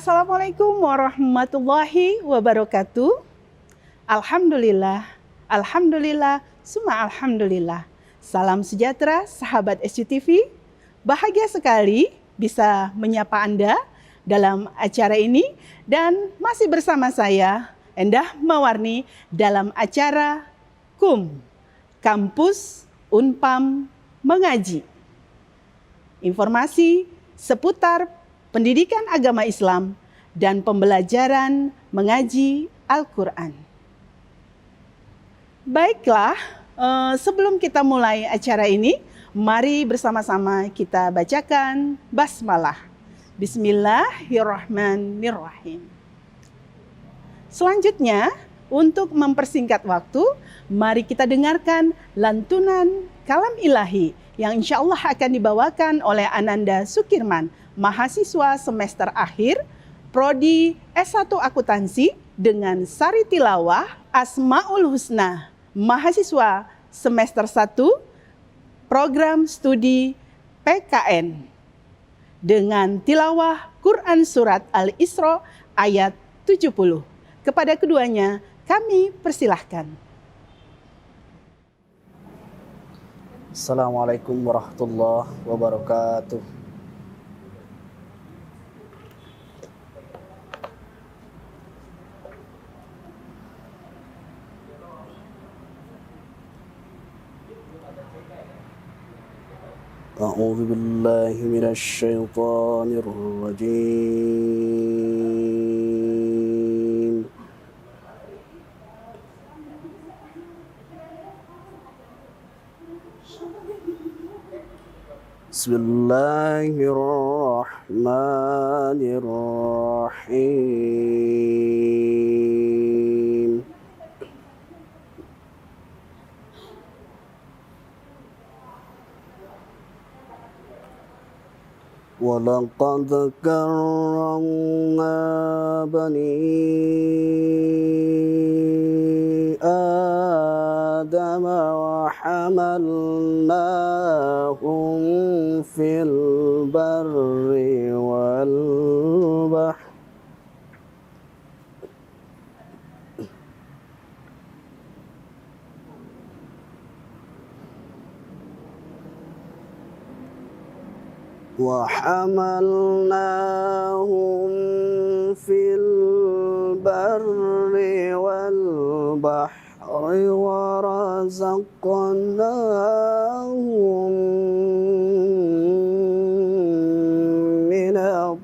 Assalamualaikum warahmatullahi wabarakatuh. Alhamdulillah, alhamdulillah, summa alhamdulillah. Salam sejahtera sahabat SCTV. Bahagia sekali bisa menyapa Anda dalam acara ini dan masih bersama saya Endah Mawarni dalam acara KUM, Kampus Unpam Mengaji. Informasi seputar pendidikan agama Islam dan pembelajaran mengaji Al-Quran. Baiklah, sebelum kita mulai acara ini, mari bersama-sama kita bacakan basmalah. Bismillahirrahmanirrahim. Selanjutnya, untuk mempersingkat waktu, mari kita dengarkan lantunan kalam ilahi yang insya Allah akan dibawakan oleh Ananda Sukirman, mahasiswa semester akhir, Prodi S1 Akuntansi dengan Sari Tilawah Asmaul Husna, mahasiswa semester 1, program studi PKN, dengan tilawah Quran Surat Al-Isra ayat 70. Kepada keduanya kami persilahkan. Assalamualaikum warahmatullahi wabarakatuh. A'udzu billahi minasy syaithanir rajim. Bismillahirrahmanirrahim. Walaqad karramna bani Adam wa hamalnahum fil barri wal bahri وحملناهم في البر والبحر ورزقناهم من الطيبات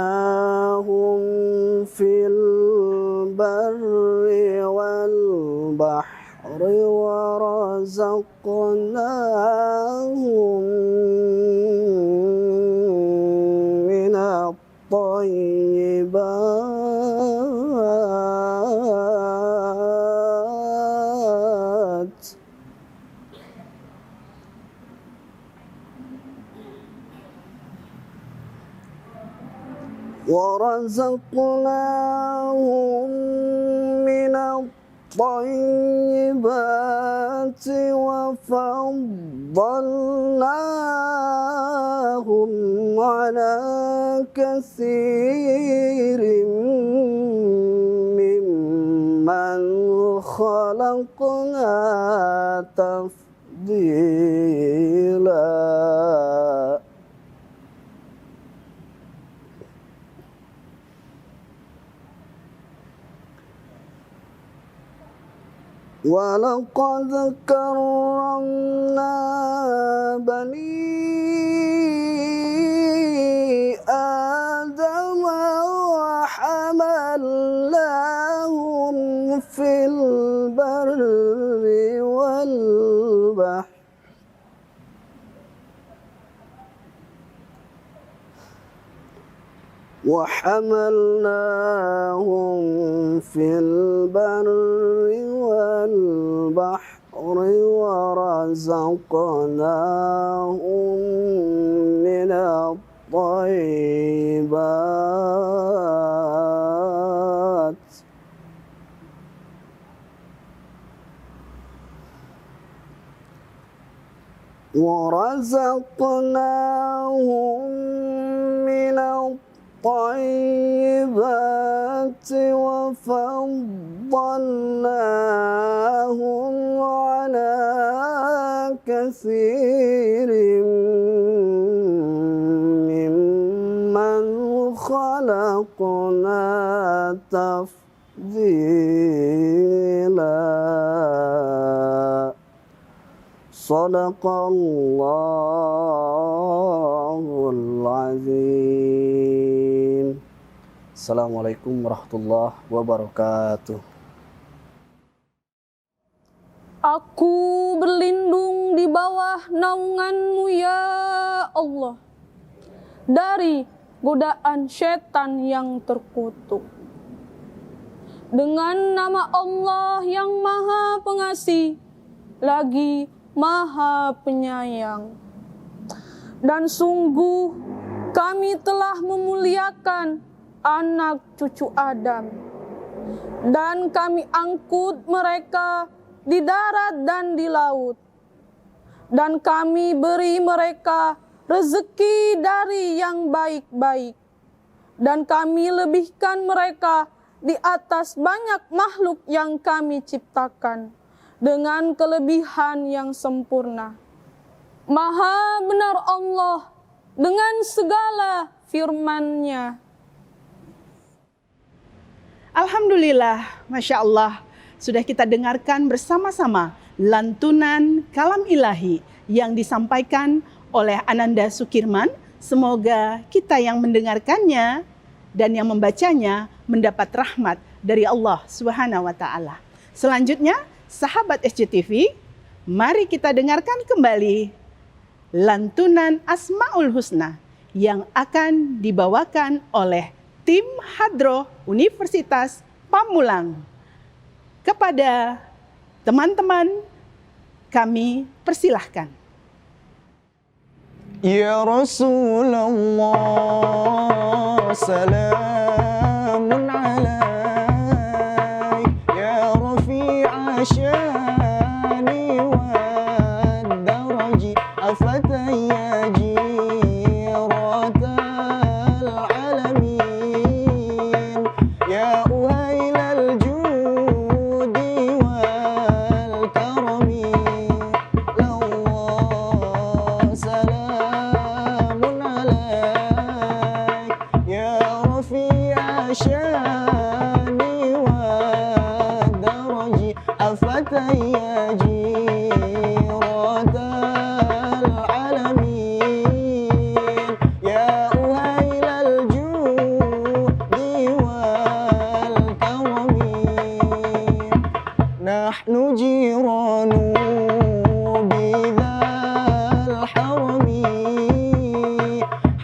وحملناهم في البر والبحر ورزقناهم من الطيبات ورزقناهم من الطيبات وفضلناهم على كثير ممن خلقنا تفضيلا وَلَقَدْ كَرَّمْنَا بَنِي آدَمَ وَحَمَلْنَاهُمْ فِي الْبَرِّ وَالْبَحْرِ وحملناهم في البر والبحر ورزقناهم من الطيبات وفضلناهم على كثير ممن خلقنا تفضيلا. Sadaqallahul azim. Assalamualaikum warahmatullahi wabarakatuh. Aku berlindung di bawah naungan-Mu ya Allah dari godaan setan yang terkutuk. Dengan nama Allah yang Maha Pengasih lagi Maha Penyayang. Dan sungguh kami telah memuliakan anak cucu Adam, dan kami angkut mereka di darat dan di laut, dan kami beri mereka rezeki dari yang baik-baik, dan kami lebihkan mereka di atas banyak makhluk yang kami ciptakan dengan kelebihan yang sempurna. Maha benar Allah dengan segala firman-Nya. Alhamdulillah, Masya Allah, sudah kita dengarkan bersama-sama lantunan kalam ilahi yang disampaikan oleh Ananda Sukirman. Semoga kita yang mendengarkannya dan yang membacanya mendapat rahmat dari Allah Subhanahu wa Ta'ala. Selanjutnya, sahabat SCTV, mari kita dengarkan kembali lantunan Asmaul Husna yang akan dibawakan oleh tim Hadroh Universitas Pamulang. Kepada teman-teman, kami persilahkan. Ya Rasulullah, salamun alaik, ya rafi'a syani wa daraji, afataya jiratal alamin, ya uhailal judi wal karami, lawah salamun alaik, ya rafi'a syani wa daraji, afataya jiratal alamin, ya uhailal judi wal karami, nahnu jiranu bidzal harami,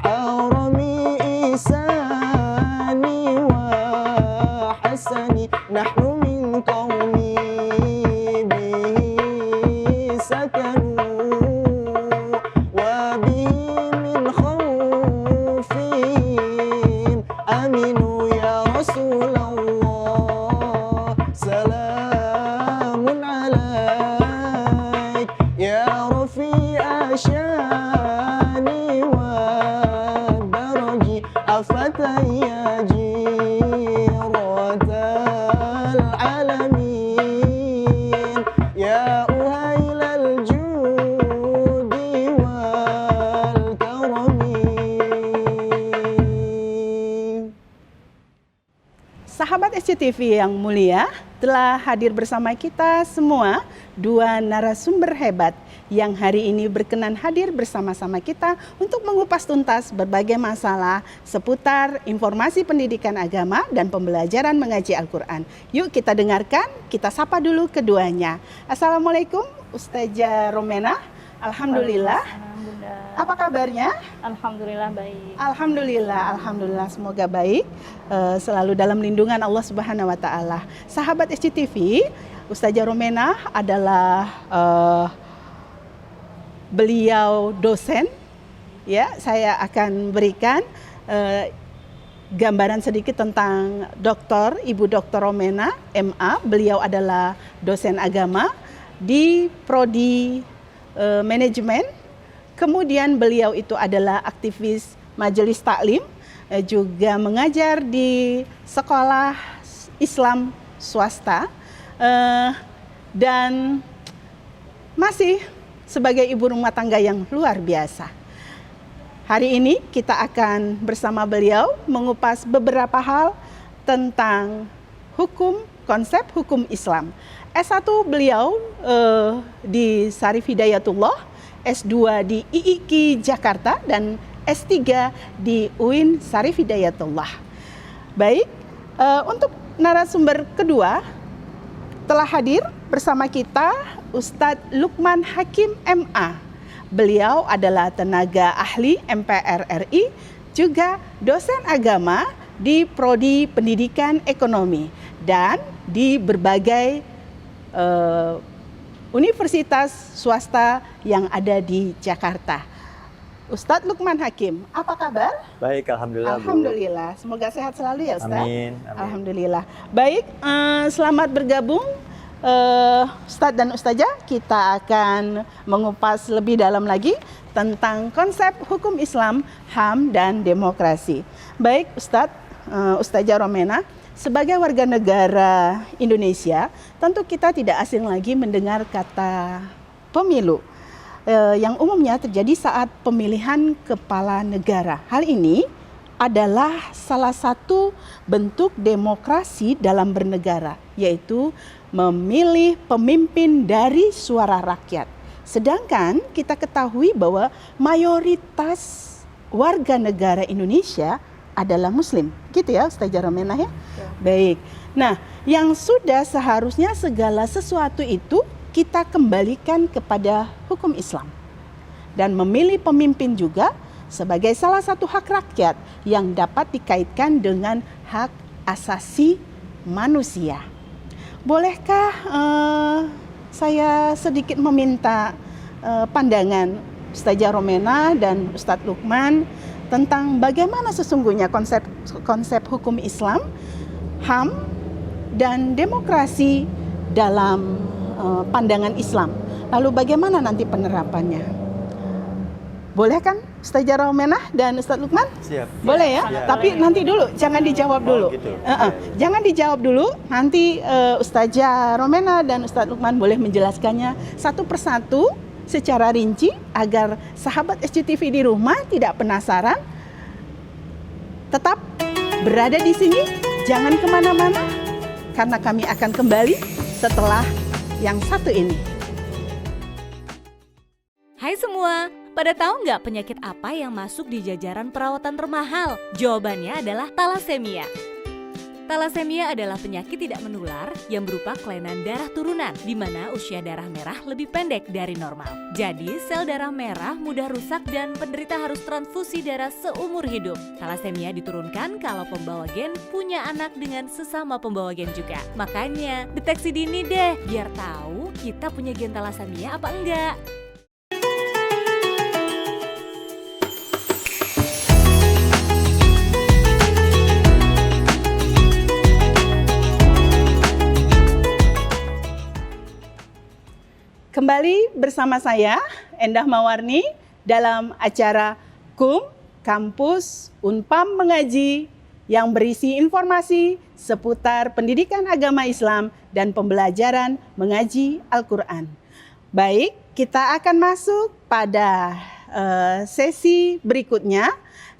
harami isani wa hasani, nahnu min qaumi bihi sakanu wa bihi min khawfihim aminu, ya Rasulullah, salamun alaik, ya rafi'a syani wa daraji, afataya jiratal alamin, ya uhailal judi wal karami. Sahabat SCTV yang mulia, telah hadir bersama kita semua dua narasumber hebat yang hari ini berkenan hadir bersama-sama kita untuk mengupas tuntas berbagai masalah seputar informasi pendidikan agama dan pembelajaran mengaji Al-Quran. Yuk kita dengarkan, kita sapa dulu keduanya. Assalamualaikum Ustazah Romena. Alhamdulillah. Alhamdulillah. Apa kabarnya? Alhamdulillah baik. Alhamdulillah, semoga baik, selalu dalam lindungan Allah Subhanahu wa Ta'ala. Sahabat SCTV, Ustazah Romenah adalah beliau dosen. Ya, saya akan berikan gambaran sedikit tentang Ibu Dr. Romenah, MA. Beliau adalah dosen agama di Prodi Manajemen. Kemudian beliau itu adalah aktivis Majelis Taklim, juga mengajar di sekolah Islam swasta, dan masih sebagai ibu rumah tangga yang luar biasa. Hari ini kita akan bersama beliau mengupas beberapa hal tentang konsep hukum Islam. S1 beliau di Syarif Hidayatullah, S2 di IIKI Jakarta, dan S3 di UIN Syarif Hidayatullah. Baik, untuk narasumber kedua telah hadir bersama kita Ustadz Lukman Hakim MA. Beliau adalah tenaga ahli MPR RI, juga dosen agama di Prodi Pendidikan Ekonomi dan di berbagai universitas swasta yang ada di Jakarta. Ustadz Lukman Hakim, apa kabar? Baik, alhamdulillah. Alhamdulillah, semoga sehat selalu ya Ustadz. Amin. Alhamdulillah. Baik, selamat bergabung Ustadz dan Ustazah. Kita akan mengupas lebih dalam lagi tentang konsep hukum Islam, HAM, dan demokrasi. Baik Ustadz, Ustazah Romenah, sebagai warga negara Indonesia, tentu kita tidak asing lagi mendengar kata pemilu, yang umumnya terjadi saat pemilihan kepala negara. Hal ini adalah salah satu bentuk demokrasi dalam bernegara, yaitu memilih pemimpin dari suara rakyat. Sedangkan kita ketahui bahwa mayoritas warga negara Indonesia adalah Muslim. Gitu ya Ustazah Romenah ya? Baik. Nah, yang sudah seharusnya segala sesuatu itu kita kembalikan kepada hukum Islam. Dan memilih pemimpin juga sebagai salah satu hak rakyat yang dapat dikaitkan dengan hak asasi manusia. Bolehkah saya sedikit meminta pandangan Ustazah Romenah dan Ustadz Lukman tentang bagaimana sesungguhnya konsep hukum Islam, HAM, dan demokrasi dalam pandangan Islam. Lalu bagaimana nanti penerapannya? Boleh kan Ustazah Romenah dan Ustadz Lukman? Siap. Boleh ya? Siap. Tapi nanti dulu, jangan dijawab dulu. Gitu. Jangan dijawab dulu, nanti Ustazah Romenah dan Ustadz Lukman boleh menjelaskannya satu persatu secara rinci agar sahabat SCTV di rumah tidak penasaran. Tetap berada di sini, jangan kemana-mana, karena kami akan kembali setelah yang satu ini. Hai semua, pada tahu nggak penyakit apa yang masuk di jajaran perawatan termahal? Jawabannya adalah talasemia. Talasemia adalah penyakit tidak menular yang berupa kelainan darah turunan, di mana usia darah merah lebih pendek dari normal. Jadi, sel darah merah mudah rusak dan penderita harus transfusi darah seumur hidup. Talasemia diturunkan kalau pembawa gen punya anak dengan sesama pembawa gen juga. Makanya, deteksi dini deh, biar tahu kita punya gen talasemia apa enggak. Kembali bersama saya, Endah Mawarni, dalam acara KUM, Kampus Unpam Mengaji, yang berisi informasi seputar pendidikan agama Islam dan pembelajaran mengaji Al-Quran. Baik, kita akan masuk pada sesi berikutnya.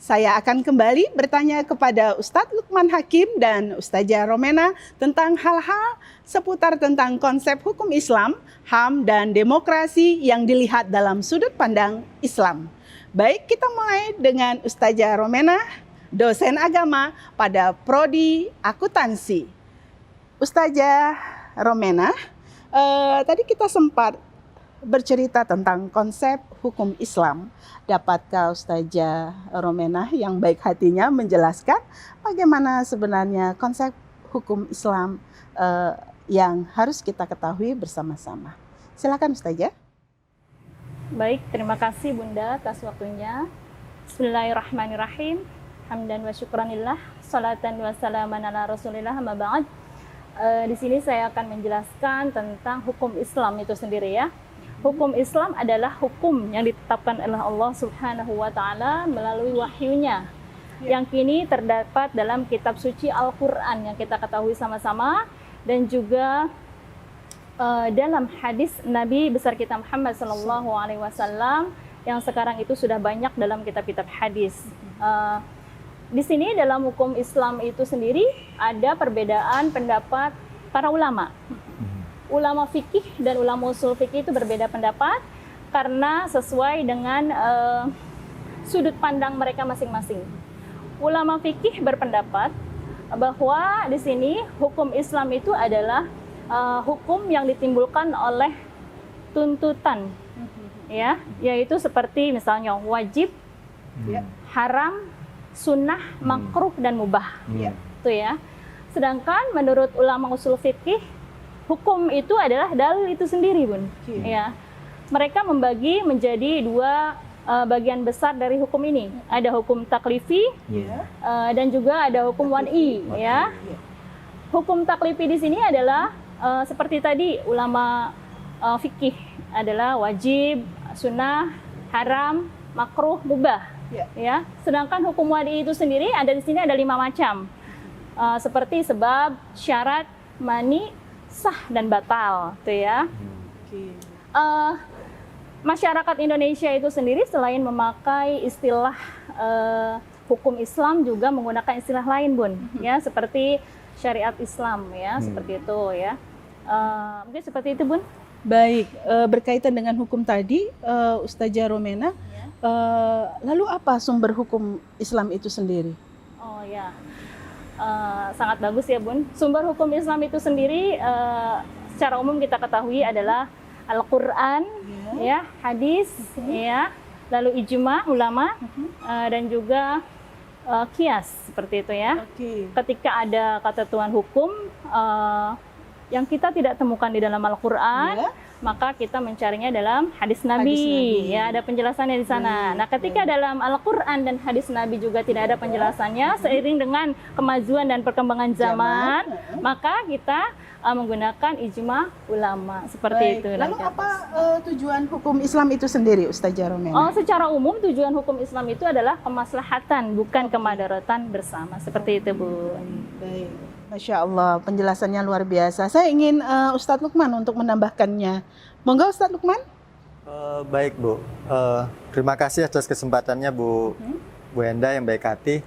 Saya akan kembali bertanya kepada Ustadz Lukman Hakim dan Ustazah Romenah tentang hal-hal seputar tentang konsep hukum Islam, HAM, dan demokrasi yang dilihat dalam sudut pandang Islam. Baik, kita mulai dengan Ustazah Romenah, dosen agama pada Prodi Akuntansi. Ustazah Romenah, tadi kita sempat bercerita tentang konsep hukum Islam. Dapatkah Ustazah Romenah yang baik hatinya menjelaskan bagaimana sebenarnya konsep hukum Islam yang harus kita ketahui bersama-sama. Silakan Ustazah. Baik, terima kasih Bunda atas waktunya. Bismillahirrahmanirrahim. Hamdan wa syukranillah. Salatan wa salaman ala rasulillah, amma ba'd. Di sini saya akan menjelaskan tentang hukum Islam itu sendiri ya. Hukum Islam adalah hukum yang ditetapkan oleh Allah Subhanahu wa taala melalui wahyunya. Yang kini terdapat dalam kitab suci Al-Qur'an yang kita ketahui sama-sama, dan juga dalam hadis Nabi besar kita Muhammad sallallahu alaihi wasallam yang sekarang itu sudah banyak dalam kitab-kitab hadis. Di sini dalam hukum Islam itu sendiri ada perbedaan pendapat para ulama. Ulama fikih dan ulama usul fikih itu berbeda pendapat karena sesuai dengan sudut pandang mereka masing-masing. Ulama fikih berpendapat bahwa di sini hukum Islam itu adalah hukum yang ditimbulkan oleh tuntutan, ya, yaitu seperti misalnya wajib, haram, sunnah, makruh dan mubah, itu ya. Sedangkan menurut ulama usul fikih, hukum itu adalah dalil itu sendiri, Bun. Ya. Mereka membagi menjadi dua bagian besar dari hukum ini. Ada hukum taklifi dan juga ada hukum wad'i, ya. Hukum taklifi di sini adalah seperti tadi ulama fikih adalah wajib, sunnah, haram, makruh, mubah. Ya. Sedangkan hukum wad'i itu sendiri ada di sini ada 5 macam. Seperti sebab, syarat, mani, sah dan batal, tuh ya. Masyarakat Indonesia itu sendiri selain memakai istilah hukum Islam juga menggunakan istilah lain, Bun, ya, seperti syariat Islam, ya, seperti itu, ya. Mungkin seperti itu, Bun. Baik, berkaitan dengan hukum tadi, Ustazah Romena, lalu apa sumber hukum Islam itu sendiri? Oh ya. Sangat bagus ya, Bun. Sumber hukum Islam itu sendiri secara umum kita ketahui adalah Al-Qur'an, ya, hadis, ya, lalu ijma ulama, dan juga qiyas, seperti itu ya. Ketika ada ketentuan hukum yang kita tidak temukan di dalam Al-Qur'an, maka kita mencarinya dalam hadis Nabi. Ya, ada penjelasannya di sana. Nah, ketika dalam Al-Qur'an dan hadis Nabi juga tidak ada penjelasannya, seiring dengan kemajuan dan perkembangan zaman, maka kita menggunakan ijma ulama, seperti itu. Lalu apa tujuan hukum Islam itu sendiri, Ustazah Romena? Secara umum tujuan hukum Islam itu adalah kemaslahatan, bukan kemadaratan bersama, seperti itu, Bu. Baik. Masya Allah, penjelasannya luar biasa. Saya ingin Ustadz Lukman untuk menambahkannya. Monggo Ustadz Lukman. Baik, Bu. Terima kasih atas kesempatannya, Bu Enda yang baik hati.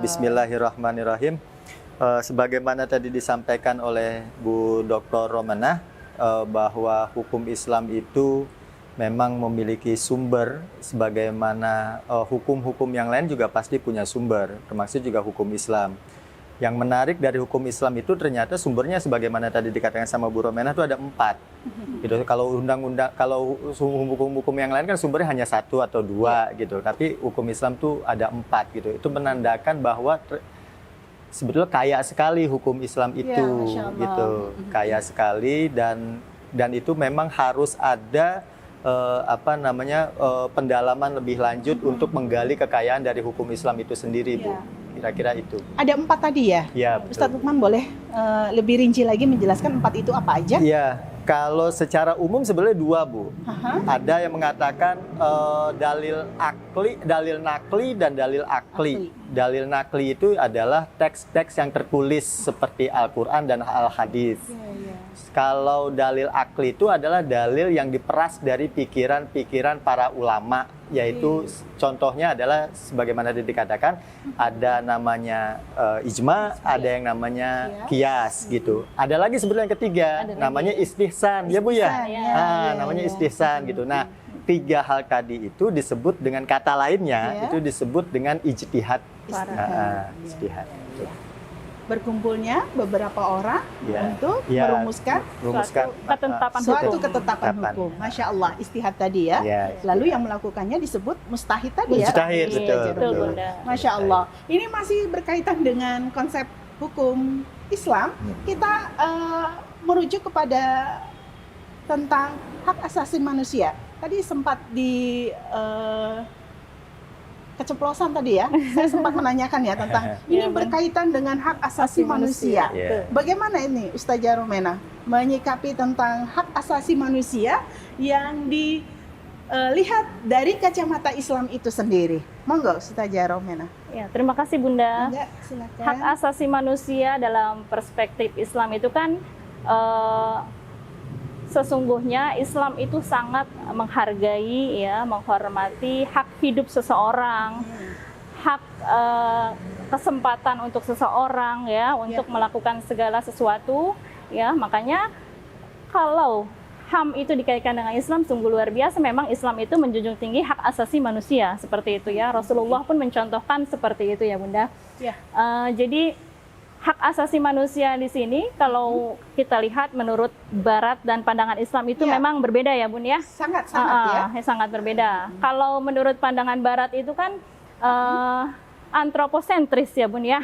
Bismillahirrahmanirrahim. Sebagaimana tadi disampaikan oleh Bu Dr. Romana, bahwa hukum Islam itu memang memiliki sumber, sebagaimana hukum-hukum yang lain juga pasti punya sumber, termasuk juga hukum Islam. Yang menarik dari hukum Islam itu ternyata sumbernya sebagaimana tadi dikatakan sama Bu Romena itu ada 4. Gitu. Kalau undang-undang, kalau hukum-hukum yang lain kan sumbernya hanya 1 atau 2 gitu. Tapi hukum Islam tuh ada 4 gitu. Itu menandakan bahwa sebetulnya kaya sekali hukum Islam itu, gitu. Kaya sekali dan itu memang harus ada pendalaman lebih lanjut untuk menggali kekayaan dari hukum Islam itu sendiri, Bu. Kira-kira itu. Ada 4 tadi ya? Ya, Ustadz Lukman boleh lebih rinci lagi menjelaskan 4 itu apa aja? Iya, kalau secara umum sebenarnya 2, Bu. Ada yang mengatakan dalil nakli dan dalil akli. Dalil nakli itu adalah teks-teks yang tertulis seperti Al-Quran dan Al-Hadis. Kalau dalil akli itu adalah dalil yang diperas dari pikiran-pikiran para ulama, yaitu contohnya adalah sebagaimana dikatakan ada namanya ijma, ada yang namanya qiyas gitu. Ada lagi sebetulnya yang ketiga, namanya istihsan, ya Bu ya. Namanya istihsan gitu. Nah, 3 hal tadi itu disebut dengan kata lainnya, itu disebut dengan ijtihad. Ijtihad. Berkumpulnya beberapa orang untuk merumuskan suatu ketetapan hukum. Masya Allah, istihad tadi ya. Lalu yang melakukannya disebut mustahid tadi ya. Mustahid, betul. Masya Allah. Ini masih berkaitan dengan konsep hukum Islam, kita merujuk kepada tentang hak asasi manusia. Tadi sempat di keceplosan tadi ya, saya sempat menanyakan ya tentang ini berkaitan dengan hak asasi manusia. Iya. Bagaimana ini Ustazah Romena menyikapi tentang hak asasi manusia yang dilihat dari kacamata Islam itu sendiri? Monggo Ustazah Romena. Ya, terima kasih Bunda. Enggak, silakan. Hak asasi manusia dalam perspektif Islam itu kan sesungguhnya Islam itu sangat menghargai ya, menghormati hak hidup seseorang, hak kesempatan untuk seseorang ya untuk melakukan segala sesuatu ya. Makanya kalau HAM itu dikaitkan dengan Islam sungguh luar biasa. Memang Islam itu menjunjung tinggi hak asasi manusia seperti itu ya. Rasulullah pun mencontohkan seperti itu ya Bunda. Ya. Jadi hak asasi manusia di sini kalau kita lihat menurut Barat dan pandangan Islam itu memang berbeda ya Bun ya. Sangat-sangat ya. Sangat berbeda. Kalau menurut pandangan Barat itu kan antroposentris ya Bun ya.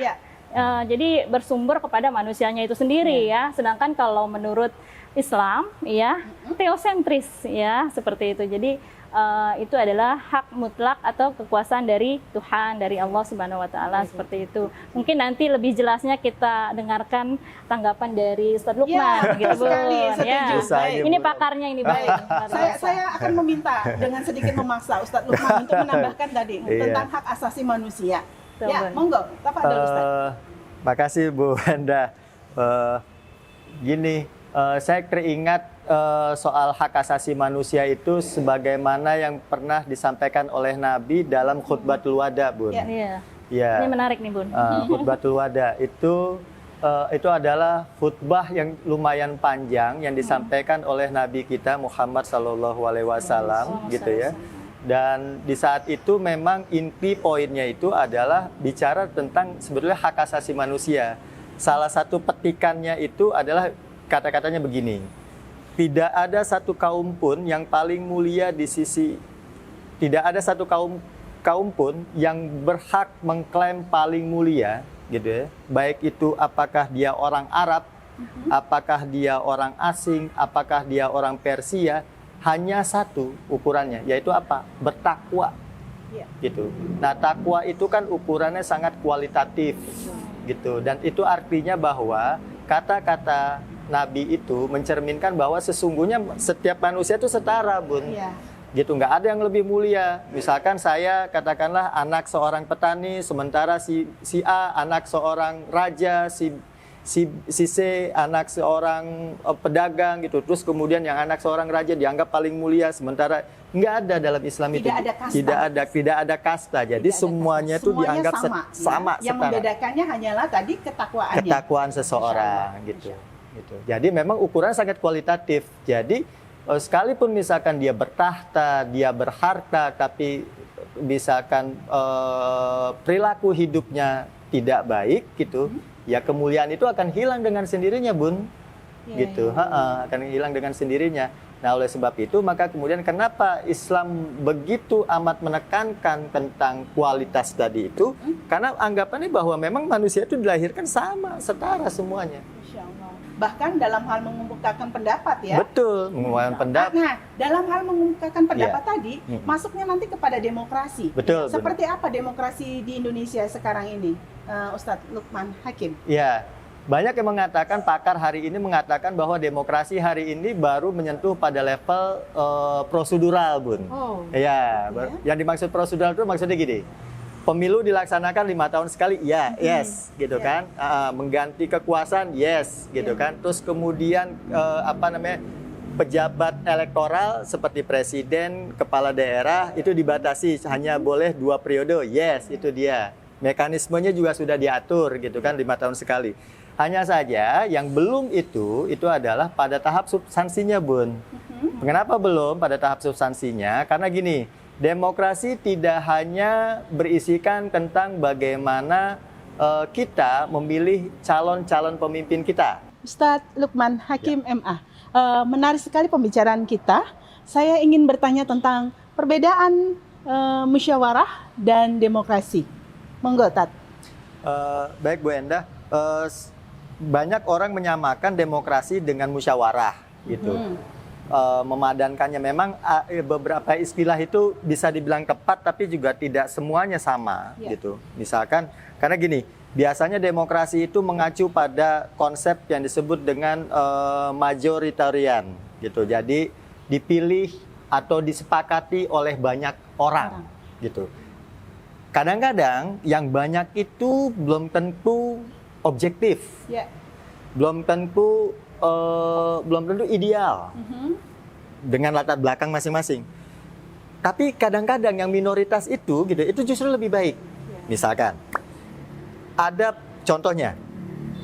Jadi bersumber kepada manusianya itu sendiri ya. Sedangkan kalau menurut Islam ya teosentris ya seperti itu. Jadi itu adalah hak mutlak atau kekuasaan dari Tuhan, dari Allah Subhanahu wa taala seperti itu. Mungkin nanti lebih jelasnya kita dengarkan tanggapan dari Ustadz Lukman gitu Bun. Setuju. Ya. Ini pakarnya ini baik. Saya akan meminta dengan sedikit memaksa Ustadz Lukman untuk menambahkan tadi tentang hak asasi manusia. Ya, monggo. Tafadhol Ustadz. Makasih Bu Enda. Gini, saya teringat soal hak asasi manusia itu sebagaimana yang pernah disampaikan oleh Nabi dalam khutbatul wada, Bun. Iya. Ya. Ini menarik nih, Bun. Khutbatul wada itu adalah khutbah yang lumayan panjang yang disampaikan oleh Nabi kita Muhammad SAW, gitu ya. Dan di saat itu memang inti poinnya itu adalah bicara tentang sebetulnya hak asasi manusia. Salah satu petikannya itu adalah kata-katanya begini. Tidak ada satu kaum pun yang paling mulia di sisi, tidak ada satu kaum pun yang berhak mengklaim paling mulia, gitu ya. Baik itu apakah dia orang Arab, apakah dia orang asing, apakah dia orang Persia, hanya satu ukurannya, yaitu apa? Bertakwa, gitu. Nah, takwa itu kan ukurannya sangat kualitatif, gitu. Dan itu artinya bahwa kata-kata Nabi itu mencerminkan bahwa sesungguhnya setiap manusia itu setara, Bun. Gitu, nggak ada yang lebih mulia. Misalkan saya katakanlah anak seorang petani, sementara si A anak seorang raja, si C anak seorang pedagang gitu. Terus kemudian yang anak seorang raja dianggap paling mulia, sementara nggak ada dalam Islam itu. Tidak ada kasta. Jadi semuanya itu dianggap sama. Yang membedakannya hanyalah tadi ketakwaannya. Ketakwaan seseorang gitu. Jadi memang ukuran sangat kualitatif. Jadi sekalipun misalkan dia bertahta, dia berharta, tapi misalkan perilaku hidupnya tidak baik gitu, ya kemuliaan itu akan hilang dengan sendirinya, Bun. Gitu, akan hilang dengan sendirinya. Nah, oleh sebab itu maka kemudian kenapa Islam begitu amat menekankan tentang kualitas tadi itu? Karena anggapannya bahwa memang manusia itu dilahirkan sama, setara semuanya. Bahkan dalam hal mengemukakan pendapat ya. Betul, mengemukakan pendapat. Nah, dalam hal mengemukakan pendapat tadi, masuknya nanti kepada demokrasi. Betul. Seperti apa demokrasi di Indonesia sekarang ini, Ustadz Lukman Hakim? Ya, banyak yang mengatakan, pakar hari ini mengatakan bahwa demokrasi hari ini baru menyentuh pada level prosedural, Bun. Yang dimaksud prosedural itu maksudnya gini. Pemilu dilaksanakan 5 tahun sekali, gitu kan. Mengganti kekuasaan, gitu kan. Terus kemudian pejabat elektoral seperti presiden, kepala daerah itu dibatasi hanya boleh 2 periode, itu dia. Mekanismenya juga sudah diatur, gitu kan, 5 tahun sekali. Hanya saja yang belum itu adalah pada tahap substansinya, Bun. Kenapa belum pada tahap substansinya? Karena gini. Demokrasi tidak hanya berisikan tentang bagaimana kita memilih calon-calon pemimpin kita. Ustadz Lukman Hakim MA, menarik sekali pembicaraan kita. Saya ingin bertanya tentang perbedaan musyawarah dan demokrasi. Monggo, Tat. Baik, Bu Endah. banyak orang menyamakan demokrasi dengan musyawarah gitu. Memadankannya memang beberapa istilah itu bisa dibilang tepat tapi juga tidak semuanya sama gitu. Misalkan karena gini, biasanya demokrasi itu mengacu pada konsep yang disebut dengan majoritarian gitu. Jadi dipilih atau disepakati oleh banyak orang gitu. Kadang-kadang yang banyak itu belum tentu objektif. Belum tentu ideal dengan latar belakang masing-masing. Tapi kadang-kadang yang minoritas itu gitu, itu justru lebih baik. Misalkan ada contohnya,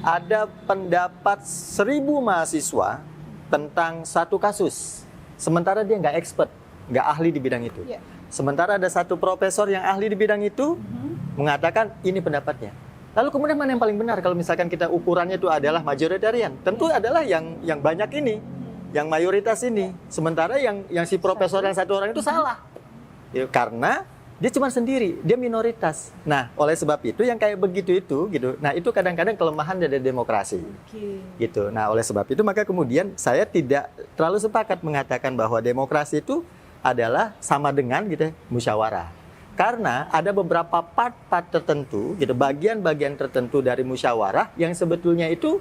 ada pendapat 1.000 mahasiswa tentang satu kasus, sementara dia nggak expert, nggak ahli di bidang itu. Sementara ada satu profesor yang ahli di bidang itu mengatakan ini pendapatnya. Lalu kemudian mana yang paling benar kalau misalkan kita ukurannya itu adalah majoritarian? Tentu adalah yang banyak ini, yang mayoritas ini. Sementara yang si profesor yang satu orang itu salah. Ya, karena dia cuma sendiri, dia minoritas. Nah, oleh sebab itu yang kayak begitu itu gitu. Nah, itu kadang-kadang kelemahan dari demokrasi. Gitu. Nah, oleh sebab itu maka kemudian saya tidak terlalu sepakat mengatakan bahwa demokrasi itu adalah sama dengan gitu musyawarah. Karena ada beberapa part-part tertentu, gitu, bagian-bagian tertentu dari musyawarah yang sebetulnya itu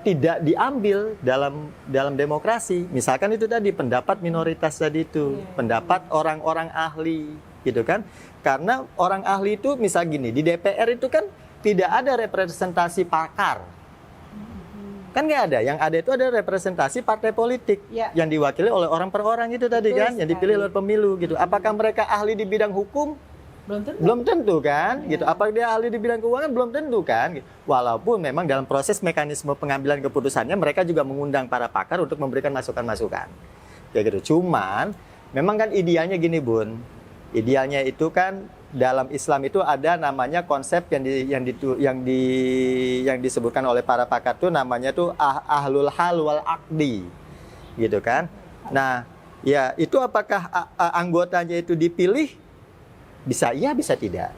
tidak diambil dalam demokrasi. Misalkan itu tadi pendapat minoritas tadi itu, pendapat orang-orang ahli, gitu kan? Karena orang ahli itu misal gini, di DPR itu kan tidak ada representasi pakar. Kan nggak ada, yang ada itu ada representasi partai politik yang diwakili oleh orang per orang itu tadi kan, yang dipilih oleh pemilu gitu. Apakah mereka ahli di bidang hukum? Belum tentu kan, gitu. Apakah dia ahli di bidang keuangan? Belum tentu kan. Gitu. Walaupun memang dalam proses mekanisme pengambilan keputusannya mereka juga mengundang para pakar untuk memberikan masukan-masukan. Ya gitu. Cuman memang kan idealnya gini Bun. Idealnya itu kan dalam Islam itu ada namanya konsep yang disebutkan oleh para pakar itu namanya tuh ahlul hal wal aqdi. Gitu kan. Nah, ya itu apakah anggotanya itu dipilih? Bisa iya, bisa tidak.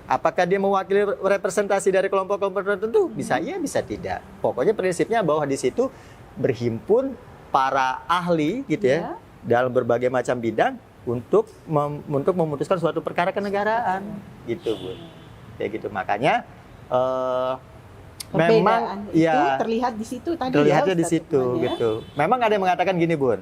Apakah dia mewakili representasi dari kelompok-kelompok tertentu? Bisa iya, bisa tidak. Pokoknya prinsipnya bahwa di situ berhimpun para ahli gitu ya dalam berbagai macam bidang untuk memutuskan suatu perkara kenegaraan gitu Bu. Kayak gitu. Makanya memang itu ya terlihat di situ tadi terlihatnya ya, di situ gitu. Memang ada yang mengatakan gini Bun.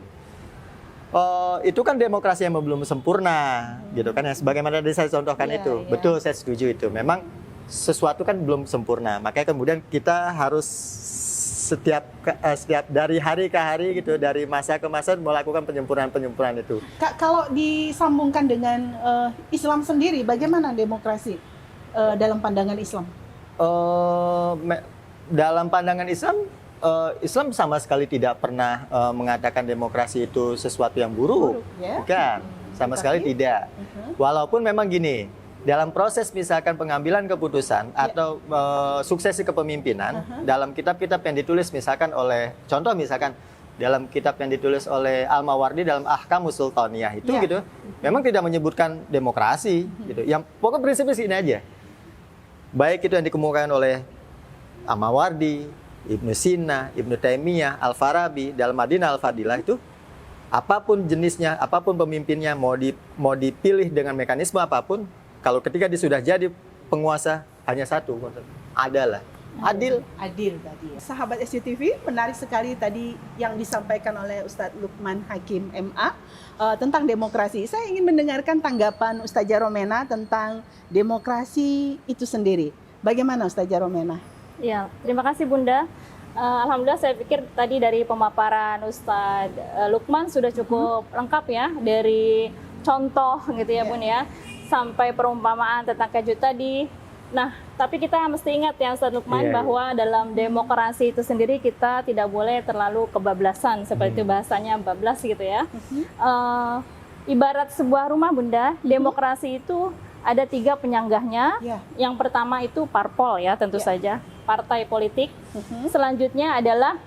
Itu kan demokrasi yang belum sempurna, gitu kan? Yang sebagaimana tadi saya contohkan itu, betul saya setuju itu. Memang sesuatu kan belum sempurna, makanya kemudian kita harus setiap dari hari ke hari gitu, dari masa ke masa melakukan penyempurnaan itu. Kalau disambungkan dengan Islam sendiri, bagaimana demokrasi dalam pandangan Islam? Dalam pandangan Islam. Islam sama sekali tidak pernah mengatakan demokrasi itu sesuatu yang buruk, bukan, sama sekali tidak. Walaupun memang gini, dalam proses misalkan pengambilan keputusan atau suksesi kepemimpinan, dalam kitab-kitab yang ditulis misalkan oleh, contoh misalkan dalam kitab yang ditulis oleh Al-Mawardi dalam Ahkamus Sultaniyah itu gitu, memang tidak menyebutkan demokrasi, gitu. Yang pokok prinsipnya sini aja, baik itu yang dikemukakan oleh Al-Mawardi, Ibnu Sina, Ibnu Taimiyah, Al-Farabi dalam Madinah Al-Fadilah itu apapun jenisnya, apapun pemimpinnya mau dipilih dengan mekanisme apapun, kalau ketika dia sudah jadi penguasa hanya satu, adalah adil. Adil tadi. Sahabat SCTV, menarik sekali tadi yang disampaikan oleh Ustadz Lukman Hakim MA tentang demokrasi. Saya ingin mendengarkan tanggapan Ustazah Romena tentang demokrasi itu sendiri. Bagaimana Ustazah Romena? Ya, terima kasih Bunda. Alhamdulillah saya pikir tadi dari pemaparan Ustadz Lukman sudah cukup lengkap ya, dari contoh gitu ya Bun ya, sampai perumpamaan tentang keju tadi. Nah, tapi kita mesti ingat ya Ustadz Lukman bahwa dalam demokrasi itu sendiri kita tidak boleh terlalu kebablasan, seperti itu bahasanya bablas gitu ya. Ibarat sebuah rumah Bunda, demokrasi itu ada 3 penyanggahnya. Yang pertama itu parpol ya, tentu saja partai politik. Selanjutnya adalah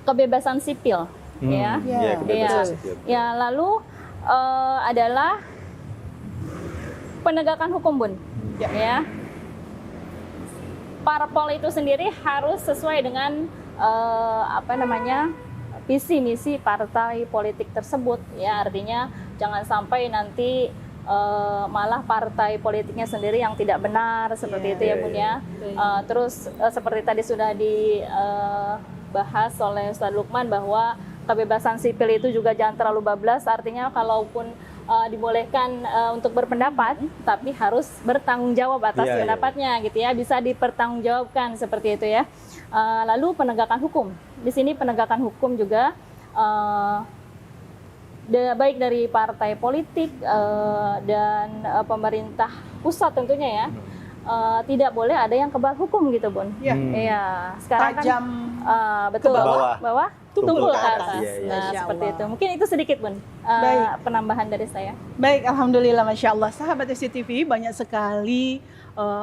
kebebasan sipil, kebebasan sipil. Ya, lalu adalah penegakan hukum Bun, ya. parpol itu sendiri harus sesuai dengan visi misi partai politik tersebut, ya. Artinya jangan sampai nanti malah partai politiknya sendiri yang tidak benar seperti itu ya Bun ya. Terus seperti tadi sudah dibahas oleh Ustadz Lukman bahwa kebebasan sipil itu juga jangan terlalu bablas, artinya kalaupun dibolehkan untuk berpendapat, tapi harus bertanggung jawab atas pendapatnya gitu ya, bisa dipertanggungjawabkan seperti itu ya. Lalu penegakan hukum, di sini penegakan hukum juga baik dari partai politik dan pemerintah pusat tentunya ya. Tidak boleh ada yang kebal hukum gitu Bun. Iya. Sekarang Tajam kan betul ke bawah, tumpul ke ke atas. atas. Nah, Masya seperti Allah. itu. Mungkin itu sedikit Bun Baik. penambahan dari saya. Baik, Alhamdulillah, Masya Allah. Sahabat SCTV, banyak sekali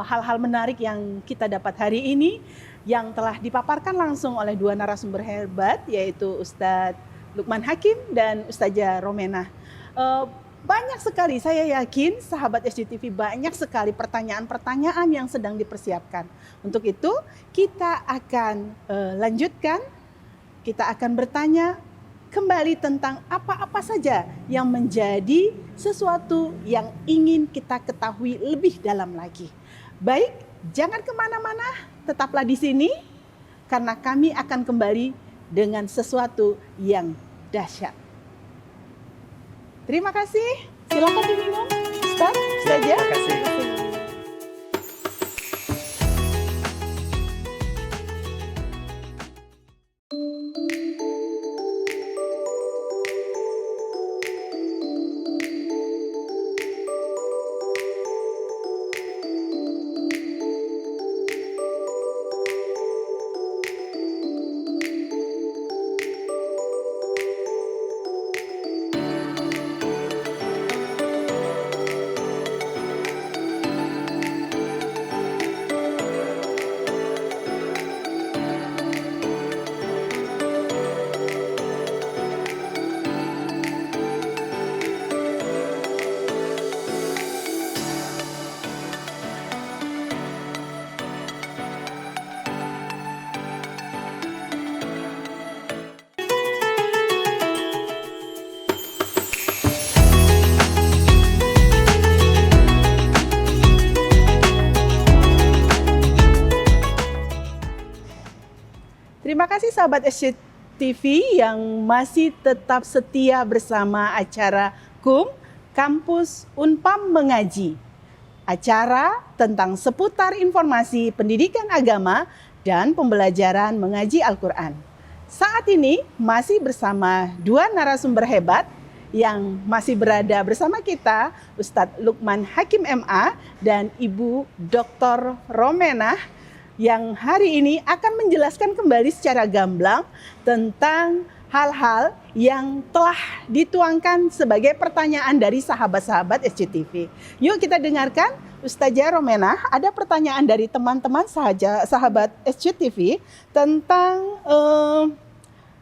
hal-hal menarik yang kita dapat hari ini yang telah dipaparkan langsung oleh dua narasumber hebat, yaitu Ustadz Lukman Hakim dan Ustazah Romenah. Banyak sekali, saya yakin sahabat SCTV banyak sekali pertanyaan-pertanyaan yang sedang dipersiapkan. Untuk itu kita akan lanjutkan, kita akan bertanya kembali tentang apa-apa saja yang menjadi sesuatu yang ingin kita ketahui lebih dalam lagi. Baik, jangan kemana-mana, tetaplah di sini karena kami akan kembali dengan sesuatu yang dahsyat. Terima kasih. Silakan diminum, Ustaz, Ustazah. Terima kasih. Terima kasih sahabat SCTV yang masih tetap setia bersama acara KUM, Kampus Unpam Mengaji. Acara tentang seputar informasi pendidikan agama dan pembelajaran mengaji Al-Quran. Saat ini masih bersama dua narasumber hebat yang masih berada bersama kita, Ustadz Lukman Hakim MA dan Ibu Dr. Romenah, yang hari ini akan menjelaskan kembali secara gamblang tentang hal-hal yang telah dituangkan sebagai pertanyaan dari sahabat-sahabat SCTV. Yuk kita dengarkan Ustazah Romenah, ada pertanyaan dari teman-teman sahabat SCTV tentang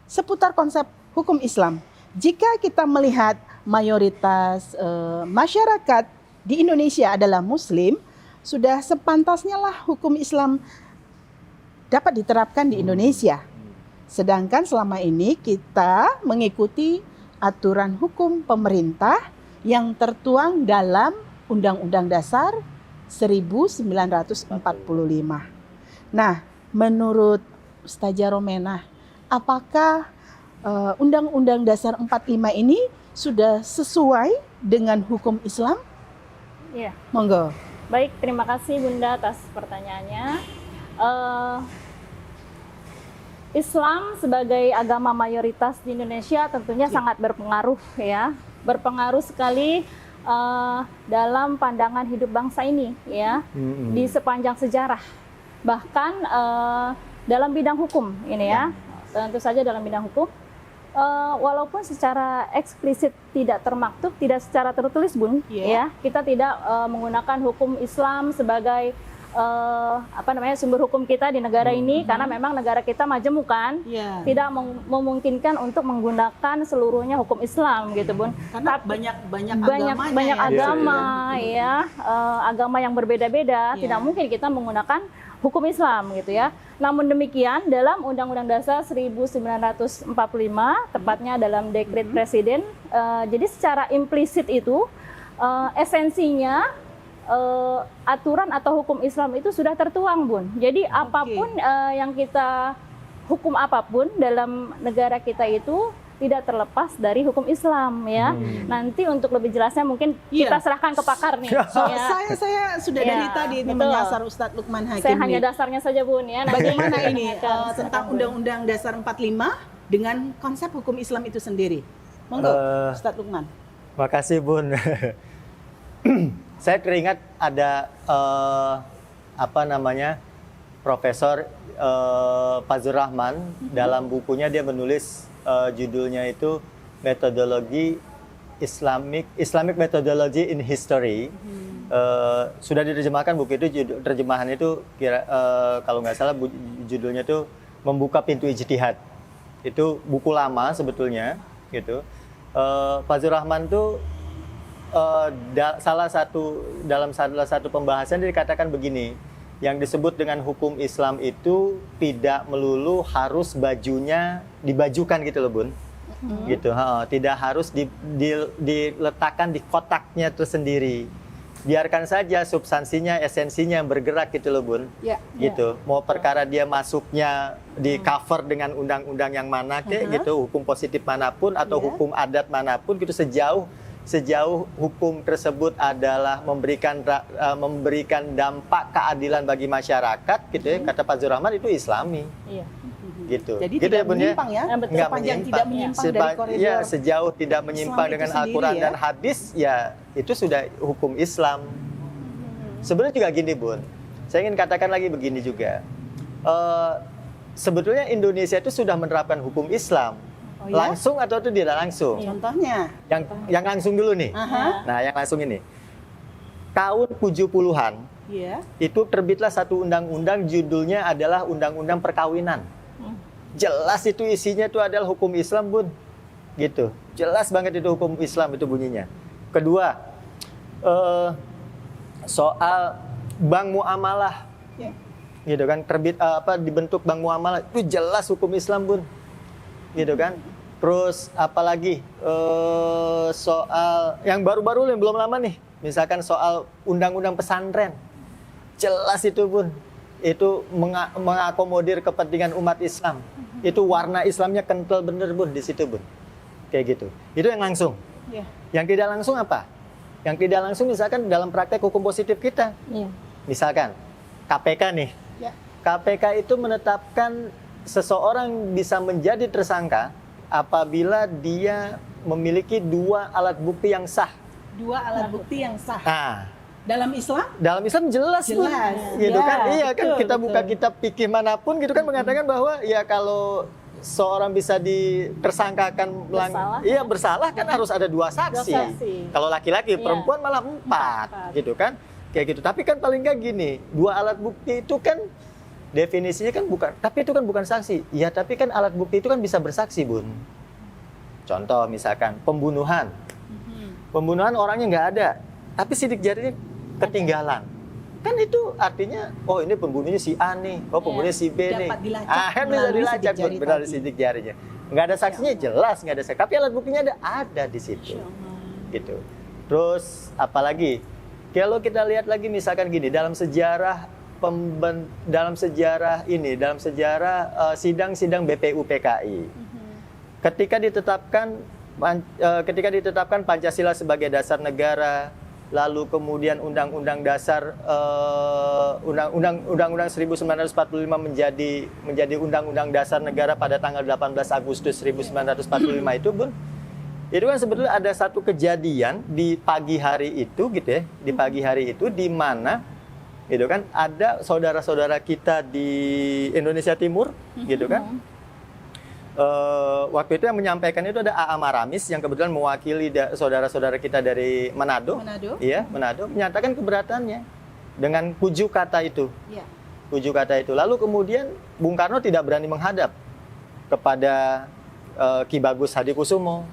seputar konsep hukum Islam. Jika kita melihat mayoritas masyarakat di Indonesia adalah Muslim, sudah sepantasnya lah hukum Islam dapat diterapkan di Indonesia. Sedangkan selama ini kita mengikuti aturan hukum pemerintah yang tertuang dalam Undang-Undang Dasar 1945. Nah, menurut Ustazah Romenah, apakah Undang-Undang Dasar 45 ini sudah sesuai dengan hukum Islam? Iya. Monggo. Baik, terima kasih Bunda atas pertanyaannya. Islam sebagai agama mayoritas di Indonesia tentunya sangat berpengaruh ya, berpengaruh sekali dalam pandangan hidup bangsa ini ya, di sepanjang sejarah, bahkan dalam bidang hukum ini ya, tentu saja dalam bidang hukum. Walaupun secara eksplisit tidak termaktub, tidak secara tertulis Bun, ya kita tidak menggunakan hukum Islam sebagai sumber hukum kita di negara ini, karena memang negara kita majemuk kan, Iya. tidak memungkinkan untuk menggunakan seluruhnya hukum Islam gitu Bun. Karena Tapi banyak banyak agamanya ya. agama ya, agama yang berbeda-beda, Iya. tidak mungkin kita menggunakan hukum Islam gitu ya. Namun demikian dalam Undang-Undang Dasar 1945, tepatnya dalam dekret Presiden, jadi secara implisit itu esensinya aturan atau hukum Islam itu sudah tertuang Bun. Jadi apapun yang kita hukum apapun dalam negara kita itu tidak terlepas dari hukum Islam ya. Nanti untuk lebih jelasnya mungkin Iya. kita serahkan ke pakar nih. So, ya. saya sudah Ya, dari tadi ini betul. menyasar Ustadz Lukman Hakim Saya hanya nih. dasarnya saja Bun ya. Nanti Bagaimana ini silakan, tentang Bun. Undang-Undang Dasar 45 dengan konsep hukum Islam itu sendiri? Monggo, Ustadz Lukman. Makasih Bun. Saya teringat ada Profesor Fazlur Rahman dalam bukunya dia menulis judulnya itu metodologi Islamic Methodology in History. Sudah diterjemahkan buku itu, terjemahan itu kalau nggak salah judulnya itu Membuka Pintu Ijtihad. Itu buku lama sebetulnya gitu. Fazlur Rahman tuh dalam salah satu pembahasan dia dikatakan begini, yang disebut dengan hukum Islam itu tidak melulu harus bajunya dibajukan gitu loh Bun, gitu, tidak harus diletakkan di kotaknya tersendiri, biarkan saja substansinya, esensinya yang bergerak gitu loh Bun, Ya. gitu. Mau perkara dia masuknya di cover dengan undang-undang yang mana kayak gitu, hukum positif manapun atau hukum adat manapun gitu, sejauh hukum tersebut adalah memberikan dampak keadilan bagi masyarakat gitu ya, kata Pak Zurrahman itu Islami. Iya. Gitu. Jadi Gitu tidak ya, Bun, ya? menyimpang ya, Betul. Nggak sepanjang tidak menyimpang dari koridor. Ya, sejauh tidak menyimpang Islam itu dengan sendiri Al-Quran ya. dan hadis, ya itu sudah hukum Islam. Sebenarnya juga gini Bun, saya ingin katakan lagi begini juga. Sebetulnya Indonesia itu sudah menerapkan hukum Islam. Oh ya? Langsung atau itu tidak langsung? Contohnya? Yang langsung dulu nih. Aha. Nah, yang langsung ini. Tahun 70-an Iya. itu terbitlah satu undang-undang, judulnya adalah Undang-Undang Perkawinan. Jelas itu isinya itu adalah hukum Islam Bun. Gitu. Jelas banget itu hukum Islam itu bunyinya. Kedua, soal bank muamalah. Ya. Gitu kan, dibentuk bank muamalah itu jelas hukum Islam Bun. Gitu kan. Terus apalagi soal yang baru-baru yang belum lama nih, misalkan soal undang-undang pesantren, jelas itu Bun, itu mengakomodir kepentingan umat Islam, itu warna Islamnya kental bener Bun di situ Bun, kayak gitu. Itu yang langsung. Ya. Yang tidak langsung apa? Yang tidak langsung misalkan dalam praktek hukum positif kita, Iya. misalkan KPK nih, Ya. KPK itu menetapkan seseorang bisa menjadi tersangka apabila dia memiliki 2 alat bukti yang sah. 2 alat bukti yang sah. Nah, Dalam Islam? dalam Islam jelas, Bun. Jelas. Gitu Ya, kan? Iya kan, betul, kita buka betul. kitab fikih manapun gitu kan mengatakan bahwa ya kalau seorang bisa ditersangkakan Bersalah. iya bersalah kan harus ada 2 saksi. 2 saksi. Kalau laki-laki, Iya. perempuan malah 4 4. gitu kan. Kayak gitu. Tapi kan paling nggak gini, 2 alat bukti itu kan definisinya kan bukan, tapi itu kan bukan saksi. Ya, tapi kan alat bukti itu kan bisa bersaksi, Bun. Contoh misalkan pembunuhan. Pembunuhan orangnya nggak ada, tapi sidik jarinya ketinggalan. Kan itu artinya, oh ini pembunuhnya si A nih, oh pembunuhnya si B nih. Dapat dilacak Kan bisa melalui dilacak, sidik jari benar tadi. sidik jarinya. Nggak ada saksinya jelas, nggak ada saksi. Tapi alat buktinya ada di situ. Gitu. Terus apalagi? Kalau kita lihat lagi misalkan gini, dalam sejarah sidang-sidang BPUPKI, ketika ditetapkan Pancasila sebagai dasar negara, lalu kemudian Undang-Undang Dasar Undang-Undang 1945 menjadi Undang-Undang Dasar Negara pada tanggal 18 Agustus 1945 itu, Bun. Itu kan sebetulnya ada satu kejadian di pagi hari itu gitu ya, di pagi hari itu di mana gitu kan ada saudara-saudara kita di Indonesia Timur gitu kan. Waktu itu yang menyampaikan itu ada A.A. Maramis yang kebetulan mewakili saudara-saudara kita dari Manado. Manado. Iya, Manado menyatakan keberatannya. dengan tujuh kata itu. Ya. Tujuh kata itu. Lalu kemudian Bung Karno tidak berani menghadap kepada Ki Bagus Hadikusumo,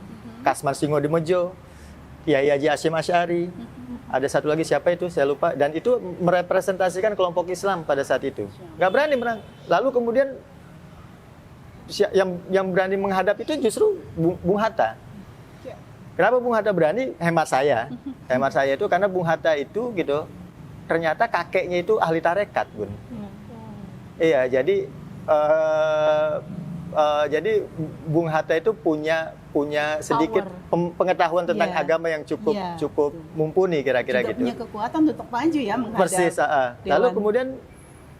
Kasman Singodimedjo, Kiai Haji Hasyim Asy'ari. Ada satu lagi siapa itu? Saya lupa. Dan itu merepresentasikan kelompok Islam pada saat itu. Nggak berani menang. Lalu kemudian yang berani menghadap itu justru Bung Hatta. Kenapa Bung Hatta berani? Hemat saya itu karena Bung Hatta itu gitu ternyata kakeknya itu ahli tarekat, Bun. Iya, jadi Bung Hatta itu punya sedikit pengetahuan tentang agama yang cukup mumpuni kira-kira Juga gitu. punya kekuatan untuk maju ya menghadap. Persis. Lalu kemudian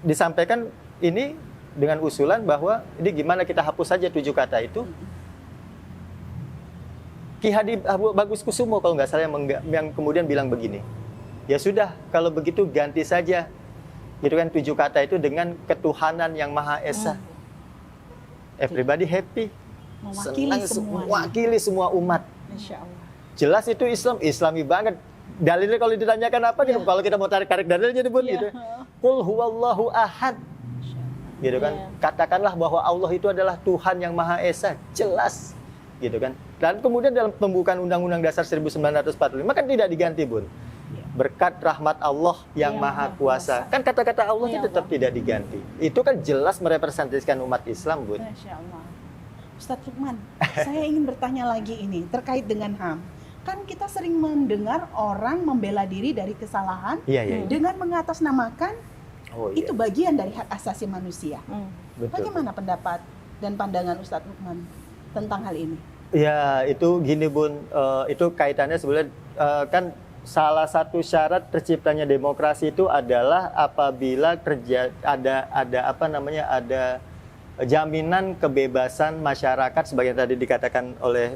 disampaikan ini dengan usulan bahwa ini gimana kita hapus saja 7 kata itu. Ki Hadi Bagus Kusumo kalau nggak salah yang kemudian bilang begini, ya sudah kalau begitu ganti saja, gitu kan 7 kata itu dengan ketuhanan yang Maha Esa. Everybody happy, mewakili semua umat. Masya Allah. Jelas itu Islami banget. Dalilnya kalau ditanyakan apa gitu, kalau kita mau tarik dalilnya Bun gitu. Qul huwallahu ahad. Gitu kan. Katakanlah bahwa Allah itu adalah Tuhan yang Maha Esa, jelas. Gitu kan. Dan kemudian dalam pembukaan Undang-Undang Dasar 1945 kan tidak diganti, Bun. Berkat rahmat Allah yang Maha Kuasa. Kan kata-kata Allah itu tetap tidak diganti. Itu kan jelas merepresentasikan umat Islam, Bun. Masya Allah. Ustadz Lukman, saya ingin bertanya lagi ini terkait dengan HAM. Kan kita sering mendengar orang membela diri dari kesalahan dengan mengatasnamakan itu bagian dari hak asasi manusia. Betul. Bagaimana pendapat dan pandangan Ustadz Lukman tentang hal ini? Ya, itu gini, Bun. Itu kaitannya sebenarnya kan salah satu syarat terciptanya demokrasi itu adalah apabila ada jaminan kebebasan masyarakat sebagai yang tadi dikatakan oleh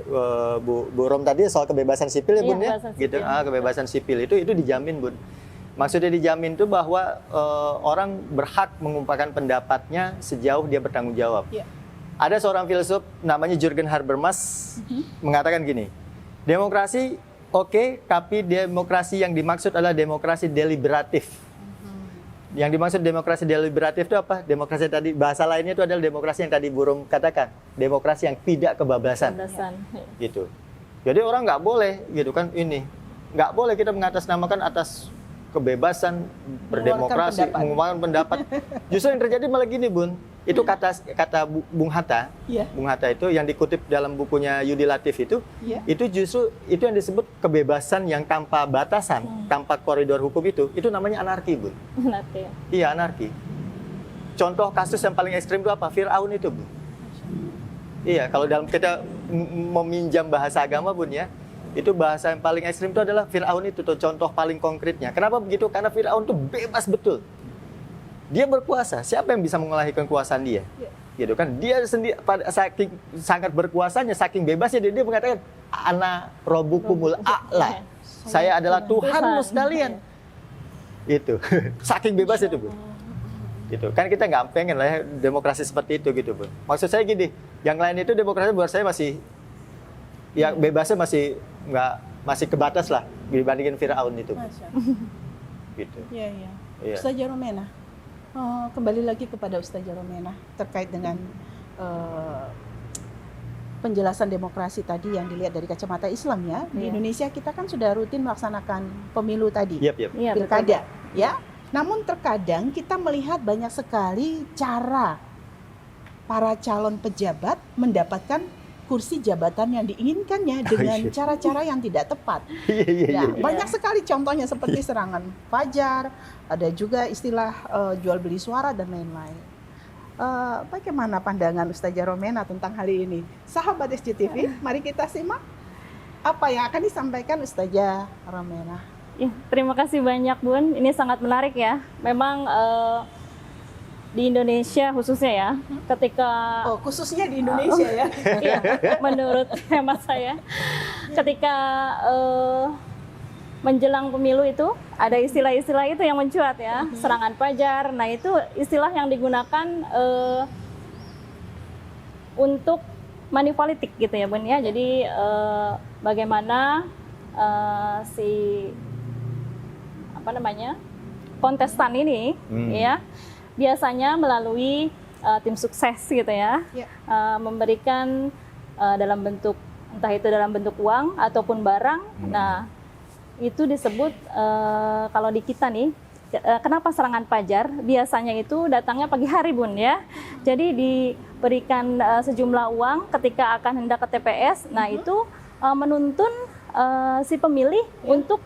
Bu Rom tadi soal kebebasan sipil ya, Bun ya. Gitu. Kebebasan sipil itu dijamin, Bun. Maksudnya dijamin itu bahwa orang berhak mengungkapkan pendapatnya sejauh dia bertanggung jawab. Ada seorang filsuf namanya Jürgen Habermas mengatakan gini, demokrasi oke, tapi demokrasi yang dimaksud adalah demokrasi deliberatif. Yang dimaksud demokrasi deliberatif itu apa? Demokrasi tadi, bahasa lainnya itu adalah demokrasi yang tadi Burung katakan, demokrasi yang tidak kebablasan. Gitu. Jadi orang nggak boleh, gitu kan, nggak boleh kita mengatasnamakan atas kebebasan berdemokrasi, mengungkapkan pendapat. Justru yang terjadi malah gini, Bun. Itu kata Bung Hatta. Bung Hatta itu yang dikutip dalam bukunya Yudi Latif itu justru itu yang disebut kebebasan yang tanpa batasan, tanpa koridor hukum itu namanya anarki, Bun. Anarki. Iya, anarki. Contoh kasus yang paling ekstrim itu apa? Fir'aun itu, Bun. Iya, kalau dalam kita meminjam bahasa agama, Bun ya, itu bahasa yang paling ekstrim itu adalah Fir'aun itu tuh, contoh paling konkretnya. Kenapa begitu? Karena Fir'aun itu bebas betul. Dia berkuasa. Siapa yang bisa mengalahkan kekuasaan dia? Gitu kan? Dia sendiri saking sangat berkuasanya, saking bebasnya dia mengatakan ana rabbukumul a'la. Saya adalah Tuhanmu sekalian. Itu. Saking bebas itu, Bu. Gitu. Kan kita nggak pengen lah ya demokrasi seperti itu gitu, Bu. Maksud saya gini, yang lain itu demokrasi buat saya masih ya bebasnya masih kebatas lah dibandingin Firaun itu. Gitu. Iya. Ustazah Romena, kembali lagi kepada Ustazah Romena terkait dengan penjelasan demokrasi tadi yang dilihat dari kacamata Islam ya. Di Indonesia kita kan sudah rutin melaksanakan pemilu tadi, pilkada, ya. Namun terkadang kita melihat banyak sekali cara para calon pejabat mendapatkan kursi jabatan yang diinginkannya dengan cara-cara yang tidak tepat. Banyak sekali contohnya seperti serangan fajar, ada juga istilah jual beli suara dan lain-lain. Bagaimana pandangan Ustazah Romena tentang hal ini? Sahabat SCTV, mari kita simak apa yang akan disampaikan Ustazah Romena. Ya, terima kasih banyak, Bun. Ini sangat menarik ya. Memang di Indonesia khususnya ya, ketika khususnya di Indonesia ya. Iya, menurut hemat saya, ketika menjelang pemilu itu ada istilah-istilah itu yang mencuat ya, serangan fajar. Nah itu istilah yang digunakan untuk money politik gitu ya, Bun ya. Jadi bagaimana kontestan ini ya biasanya melalui tim sukses gitu ya, memberikan dalam bentuk entah itu dalam bentuk uang ataupun barang. Nah, itu disebut kalau di kita nih, kenapa serangan fajar? Biasanya itu datangnya pagi hari, Bun ya. Jadi diberikan sejumlah uang ketika akan hendak ke TPS. Nah, itu menuntun si pemilih untuk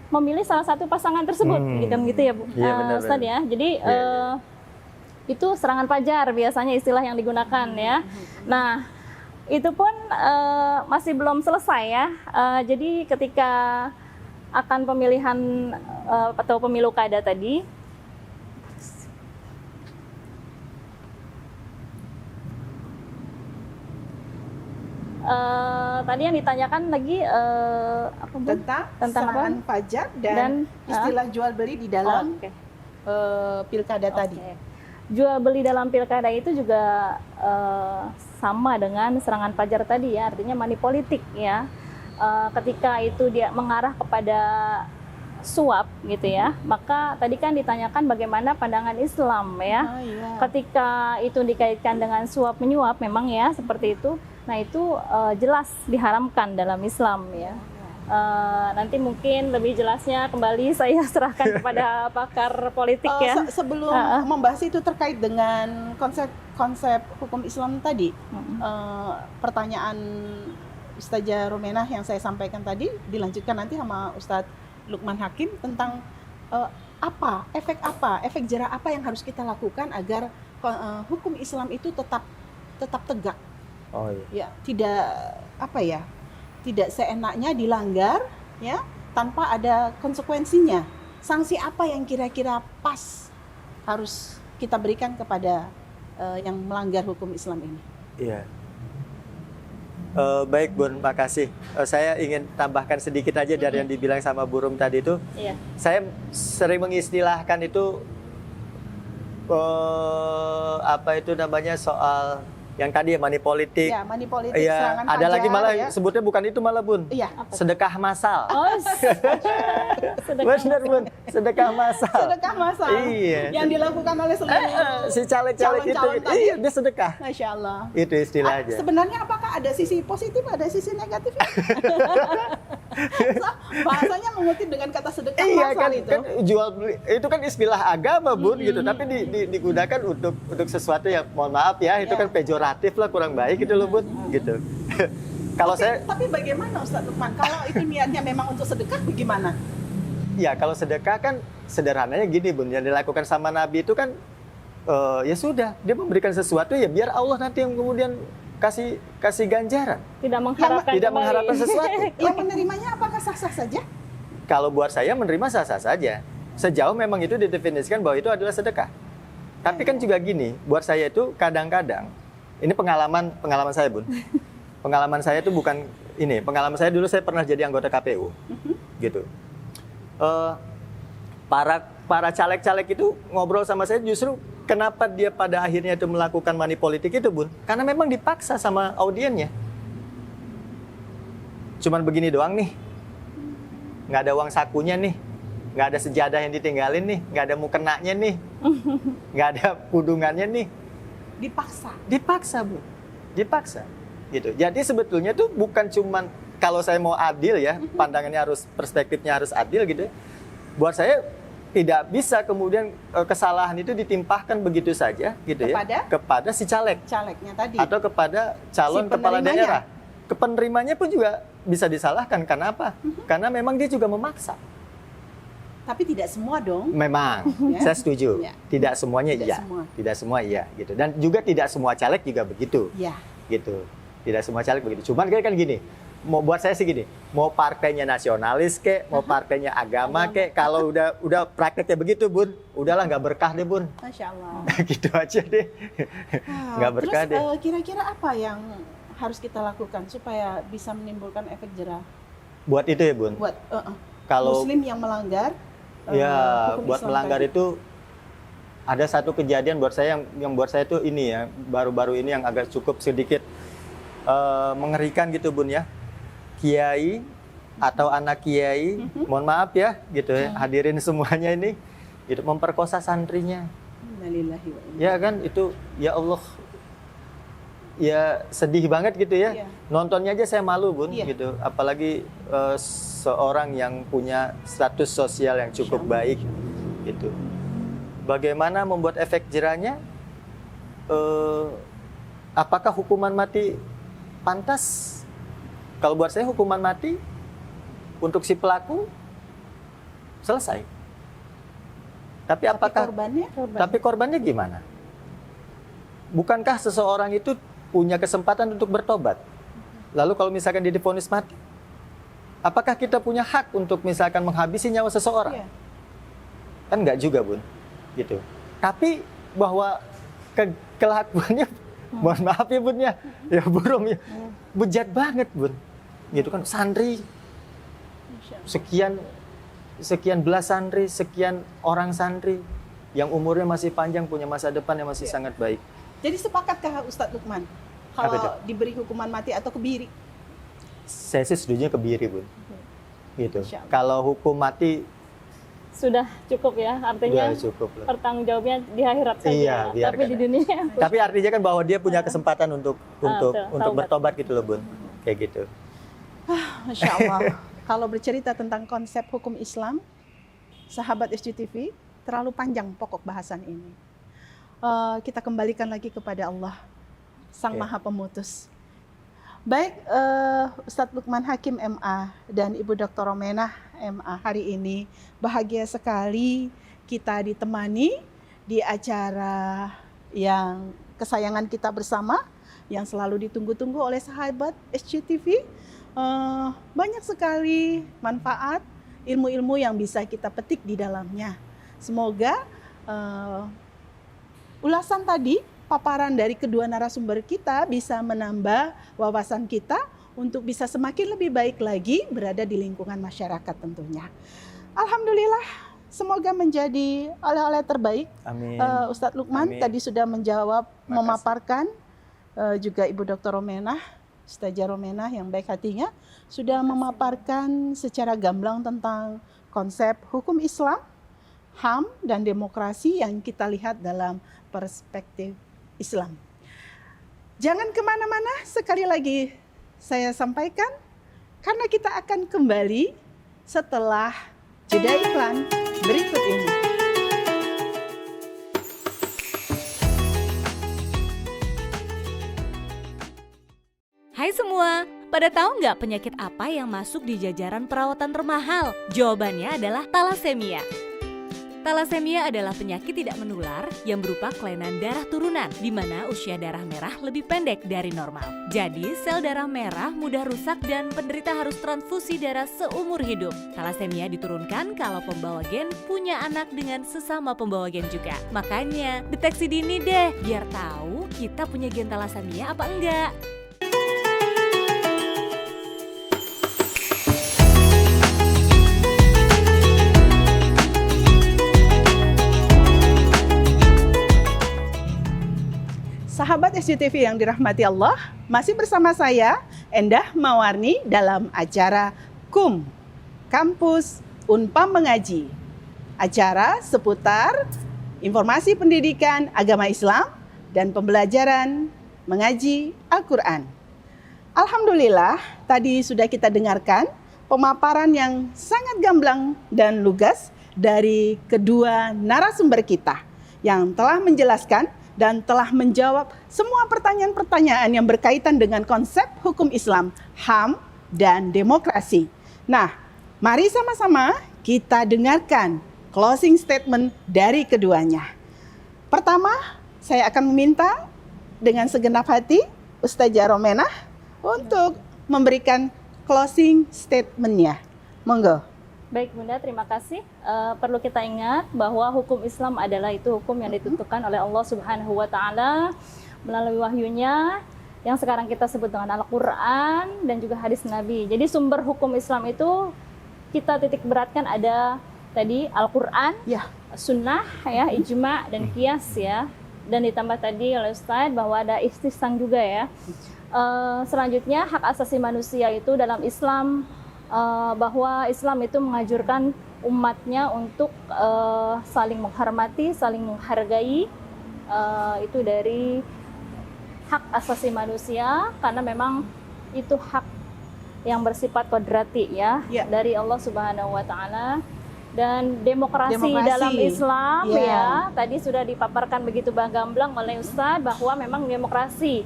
memilih salah satu pasangan tersebut, gitu ya, Bu. Iya, benar, Ustaz ya. Jadi itu serangan fajar biasanya istilah yang digunakan ya. Nah, itu pun masih belum selesai ya. Jadi ketika akan pemilihan atau pemilu kada tadi, tadi yang ditanyakan lagi apa, Bu? Tentang apa? serangan fajar dan istilah jual beli di dalam Oke. pilkada tadi. Jual beli dalam pilkada itu juga sama dengan serangan fajar tadi ya, artinya money politik ya. Ketika itu dia mengarah kepada suap gitu ya, maka tadi kan ditanyakan bagaimana pandangan Islam ya. Ketika itu dikaitkan dengan suap menyuap memang ya seperti itu. Nah itu jelas diharamkan dalam Islam ya. Nanti mungkin lebih jelasnya kembali saya serahkan kepada pakar politik ya. Sebelum membahas itu terkait dengan konsep hukum Islam tadi, pertanyaan Ustazah Romenah yang saya sampaikan tadi dilanjutkan nanti sama Ustadz Lukman Hakim tentang efek jerah apa yang harus kita lakukan agar hukum Islam itu tetap tegak. Oh iya. Ya, tidak seenaknya dilanggar ya tanpa ada konsekuensinya. Sanksi apa yang kira-kira pas harus kita berikan kepada yang melanggar hukum Islam ini? Iya. Baik Bun, makasih. Saya ingin tambahkan sedikit aja dari yang dibilang sama Burum tadi itu. Iya. Saya sering mengistilahkan itu apa itu namanya soal yang tadi ya money politik. Ya, money politik, Iya, serangan ada fajar, lagi malah ya. sebutnya bukan itu malah Bun. Iya. Sedekah massal. Oh, Benar Bun, sedekah massal. Sedekah massal. Iya. Yang dilakukan oleh seluruh Si caleg-caleg itu, calon-calon tadi. iya dia sedekah. Masya Allah. Itu istilahnya. Sebenarnya apakah ada sisi positif, ada sisi negatif? Bahasanya mengutip dengan kata sedekah Iya massal kan, itu. kan jual beli itu kan istilah agama Bun gitu, tapi digunakan untuk sesuatu yang mohon maaf ya itu kan pejoratif lah, kurang baik gitu loh Bun gitu. Kalau Tapi bagaimana Ustaz Lukman? Kalau itu niatnya memang untuk sedekah, bagaimana? ya kalau sedekah kan sederhananya gini Bun, yang dilakukan sama Nabi itu kan ya sudah dia memberikan sesuatu ya biar Allah nanti yang kemudian kasih ganjaran. tidak mengharapkan Tidak kembali. mengharapkan sesuatu. Yang menerimanya apakah sah-sah saja? Kalau buat saya menerima sah-sah saja. Sejauh memang itu didefinisikan bahwa itu adalah sedekah. Tapi kan juga gini, buat saya itu kadang-kadang, ini pengalaman saya Bun. Pengalaman saya itu bukan ini, pengalaman saya dulu saya pernah jadi anggota KPU. Gitu. Para caleg-caleg itu ngobrol sama saya justru kenapa dia pada akhirnya itu melakukan money politik itu Bun? Karena memang dipaksa sama audiennya. Cuman begini doang nih. Nggak ada uang sakunya nih, nggak ada sejadah yang ditinggalin nih, nggak ada mukenanya nih, nggak ada kudungannya nih. Dipaksa Bu, dipaksa gitu. Jadi sebetulnya tuh bukan cuman kalau saya mau adil ya, pandangannya perspektifnya harus adil gitu. Buat saya tidak bisa kemudian kesalahan itu ditimpahkan begitu saja gitu kepada si Calegnya tadi. atau kepada calon kepala daerah. Penerimanya pun juga bisa disalahkan. Karena apa? Karena memang dia juga memaksa. Tapi tidak semua dong. Memang, saya setuju. Ya. Tidak semuanya Tidak iya. semua. Tidak semua iya gitu. Dan juga tidak semua caleg juga begitu. Ya. Gitu. Tidak semua caleg begitu. Cuman kan gini, mau buat saya sih gini, mau partainya nasionalis kek, mau partainya agama kek, kalau udah prakteknya begitu Bun, udahlah nggak berkah deh Bun. Masya Allah. Gitu aja deh. Nggak berkah deh. Terus kira-kira apa yang harus kita lakukan supaya bisa menimbulkan efek jerah Buat itu ya Bun. buat Kalau Muslim yang melanggar ya hukum buat Islam melanggar tadi? itu ada satu kejadian buat saya yang buat saya itu ini ya baru-baru ini yang agak cukup sedikit mengerikan gitu Bun ya. Kiai atau anak kiai, mohon maaf ya, gitu ya, hadirin semuanya ini, gitu, memperkosa santrinya. Innalillahi wa inna. Ya kan, itu ya Allah, ya sedih banget gitu ya. Iya. Nontonnya aja saya malu, Bun, Iya. gitu. Apalagi seorang yang punya status sosial yang cukup baik, gitu. Bagaimana membuat efek jerahnya? Apakah hukuman mati pantas? Kalau buat saya hukuman mati untuk si pelaku selesai. Tapi apakah Korbannya? tapi korbannya gimana? Bukankah seseorang itu punya kesempatan untuk bertobat? Lalu kalau misalkan dia divonis mati, apakah kita punya hak untuk misalkan menghabisi nyawa seseorang? Iya. Kan enggak juga, Bun. Gitu. Tapi bahwa kelakuannya, mohon maaf ya, Bun ya, ya burung ya, bejat banget, Bun. Gitu kan, santri sekian belas santri, sekian orang santri yang umurnya masih panjang, punya masa depan yang masih sangat baik. Jadi sepakatkah Ustadz Lukman Apa itu? kalau diberi hukuman mati atau kebiri? Saya sih setuju kebiri, Bun. Gitu. Insya Allah. Kalau hukum mati Sudah cukup ya, artinya udah cukup lah. pertanggungjawabnya di akhirat saja. Iya, biarkan. Tapi di dunia Tapi artinya kan bahwa dia punya kesempatan untuk betul, taubat. bertobat gitu loh, Bun. Kayak gitu. Masya Allah. Kalau bercerita tentang konsep hukum Islam, sahabat SCTV, terlalu panjang pokok bahasan ini. Kita kembalikan lagi kepada Allah, Sang Ya. Maha Pemutus. Baik, Ustadz Lukman Hakim MA dan Ibu Dr. Romenah MA, hari ini bahagia sekali kita ditemani di acara yang kesayangan kita bersama, yang selalu ditunggu-tunggu oleh sahabat SCTV. Banyak sekali manfaat, ilmu-ilmu yang bisa kita petik di dalamnya. Semoga ulasan tadi, paparan dari kedua narasumber kita bisa menambah wawasan kita untuk bisa semakin lebih baik lagi berada di lingkungan masyarakat tentunya. Alhamdulillah, semoga menjadi oleh-oleh terbaik. Amin. Ustadz Lukman Amin. tadi sudah menjawab, Makasih. memaparkan, juga Ibu Dr. Romenah, Ustazah Romenah yang baik hatinya, sudah memaparkan secara gamblang tentang konsep hukum Islam, HAM, dan demokrasi yang kita lihat dalam perspektif Islam. Jangan kemana-mana, sekali lagi saya sampaikan, karena kita akan kembali setelah jeda iklan berikut ini. Hai semua, pada tahu nggak penyakit apa yang masuk di jajaran perawatan termahal? Jawabannya adalah talasemia. Talasemia adalah penyakit tidak menular yang berupa kelainan darah turunan, di mana usia darah merah lebih pendek dari normal. Jadi, sel darah merah mudah rusak dan penderita harus transfusi darah seumur hidup. Talasemia diturunkan kalau pembawa gen punya anak dengan sesama pembawa gen juga. Makanya, deteksi dini deh, biar tahu kita punya gen talasemia apa enggak. Sahabat SCTV yang dirahmati Allah, masih bersama saya Endah Mawarni dalam acara KUM, Kampus Unpam Mengaji. Acara seputar informasi pendidikan agama Islam dan pembelajaran mengaji Al-Quran. Alhamdulillah, tadi sudah kita dengarkan pemaparan yang sangat gamblang dan lugas dari kedua narasumber kita yang telah menjelaskan dan telah menjawab semua pertanyaan-pertanyaan yang berkaitan dengan konsep hukum Islam, HAM, dan demokrasi. Nah, mari sama-sama kita dengarkan closing statement dari keduanya. Pertama, saya akan meminta dengan segenap hati Ustazah Romenah untuk memberikan closing statement-nya. Monggo. Baik Bunda, terima kasih. Perlu kita ingat bahwa hukum Islam adalah itu hukum yang ditentukan oleh Allah Subhanahu wa Ta'ala melalui wahyunya yang sekarang kita sebut dengan Al-Quran dan juga hadis Nabi. Jadi sumber hukum Islam itu kita titik beratkan ada tadi Al-Quran, Ya. Sunnah, ya, ijma dan qiyas ya. Dan ditambah tadi oleh Ustadz bahwa ada istisang juga ya. Selanjutnya hak asasi manusia itu dalam Islam bahwa Islam itu mengajurkan umatnya untuk saling menghormati, saling menghargai, itu dari hak asasi manusia, karena memang itu hak yang bersifat kodrati ya, dari Allah Subhanahu wa taala. Dan demokrasi dalam Islam ya, tadi sudah dipaparkan begitu gamblang oleh Ustadz bahwa memang demokrasi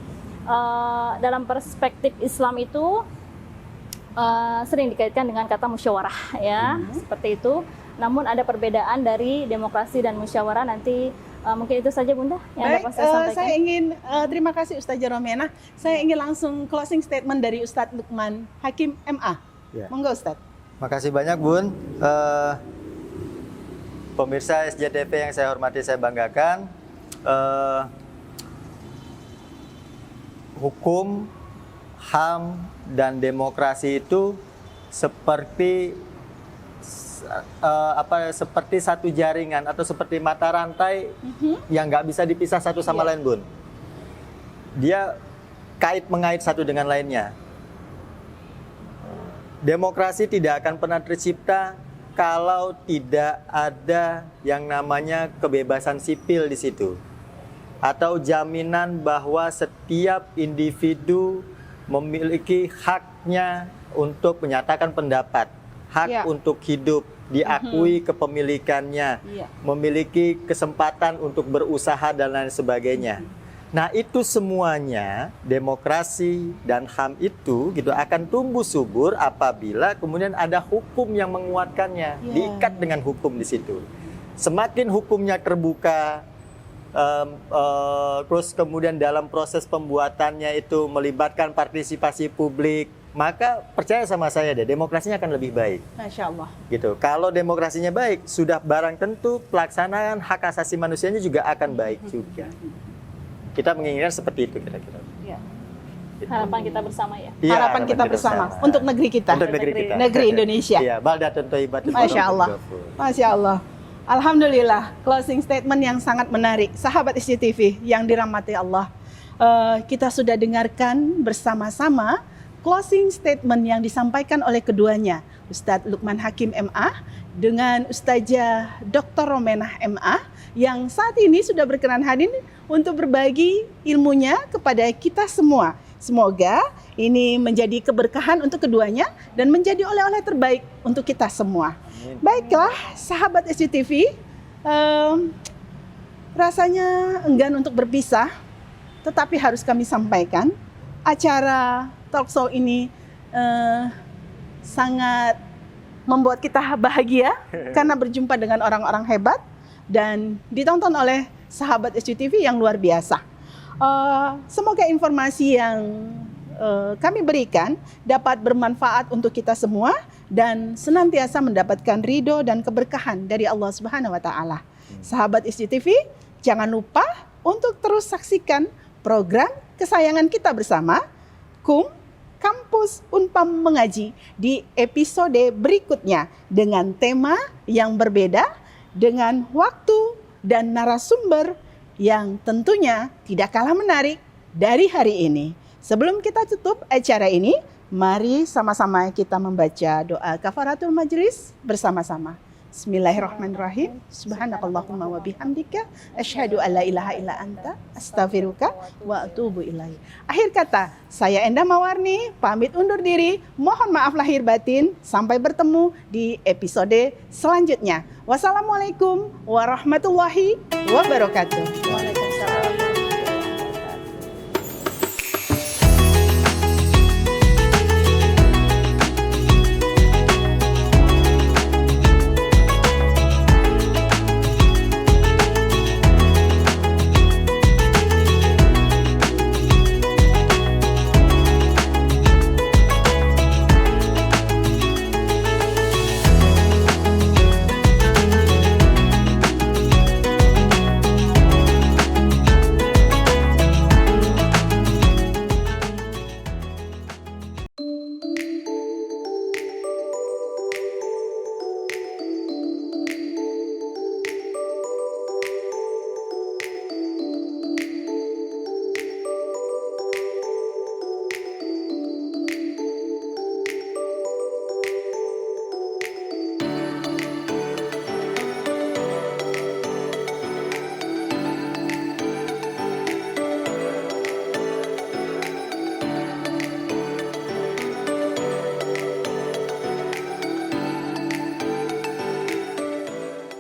dalam perspektif Islam itu sering dikaitkan dengan kata musyawarah ya, seperti itu. Namun ada perbedaan dari demokrasi dan musyawarah, nanti mungkin itu saja Bunda yang dapat saya sampaikan. Saya ingin terima kasih Ustazah Romiana. Saya ingin langsung closing statement dari Ustadz Lukman Hakim MA. Monggo Ustadz. Makasih banyak Bun. Pemirsa SJTV yang saya hormati, saya banggakan. Hukum, HAM, dan demokrasi itu seperti seperti satu jaringan atau seperti mata rantai yang nggak bisa dipisah satu sama lain Bun. Dia mengait satu dengan lainnya. Demokrasi tidak akan pernah tercipta kalau tidak ada yang namanya kebebasan sipil di situ, atau jaminan bahwa setiap individu memiliki haknya untuk menyatakan pendapat, hak untuk hidup, diakui kepemilikannya, memiliki kesempatan untuk berusaha dan lain sebagainya. Nah, itu semuanya demokrasi dan HAM itu gitu akan tumbuh subur apabila kemudian ada hukum yang menguatkannya, diikat dengan hukum di situ. Semakin hukumnya terbuka, terus kemudian dalam proses pembuatannya itu melibatkan partisipasi publik, maka percaya sama saya deh, demokrasinya akan lebih baik. Masya Allah. Gitu. Kalau demokrasinya baik, sudah barang tentu pelaksanaan hak asasi manusianya juga akan baik juga. Kita menginginkan seperti itu kira-kira. Harapan kita bersama ya. Harapan kita bersama untuk negeri kita. Untuk negeri kita. Negeri Indonesia. Iya, baldatun thayyibatun. Masya Allah. Masya Allah. Alhamdulillah, closing statement yang sangat menarik. Sahabat SJTV yang dirahmati Allah. Kita sudah dengarkan bersama-sama closing statement yang disampaikan oleh keduanya, Ustadz Lukman Hakim MA dengan Ustazah Dr. Romenah MA yang saat ini sudah berkenan hadir untuk berbagi ilmunya kepada kita semua. Semoga ini menjadi keberkahan untuk keduanya dan menjadi oleh-oleh terbaik untuk kita semua. Baiklah, sahabat SJTV, rasanya enggan untuk berpisah, tetapi harus kami sampaikan, acara talkshow ini sangat membuat kita bahagia karena berjumpa dengan orang-orang hebat dan ditonton oleh sahabat SJTV yang luar biasa. Semoga informasi yang kami berikan dapat bermanfaat untuk kita semua dan senantiasa mendapatkan ridho dan keberkahan dari Allah Subhanahu wa taala. Sahabat SJTV, jangan lupa untuk terus saksikan program kesayangan kita bersama, Kampus Unpam Mengaji, di episode berikutnya dengan tema yang berbeda, dengan waktu dan narasumber yang tentunya tidak kalah menarik dari hari ini. Sebelum kita tutup acara ini, mari sama-sama kita membaca doa kafaratul majlis bersama-sama. Bismillahirrahmanirrahim. Subhanakallahumma wa bihamdika asyhadu an la ilaha illa anta astaghfiruka wa atubu ilaik. Akhir kata, saya Endah Mawarni pamit undur diri. Mohon maaf lahir batin. Sampai bertemu di episode selanjutnya. Wassalamualaikum warahmatullahi wabarakatuh.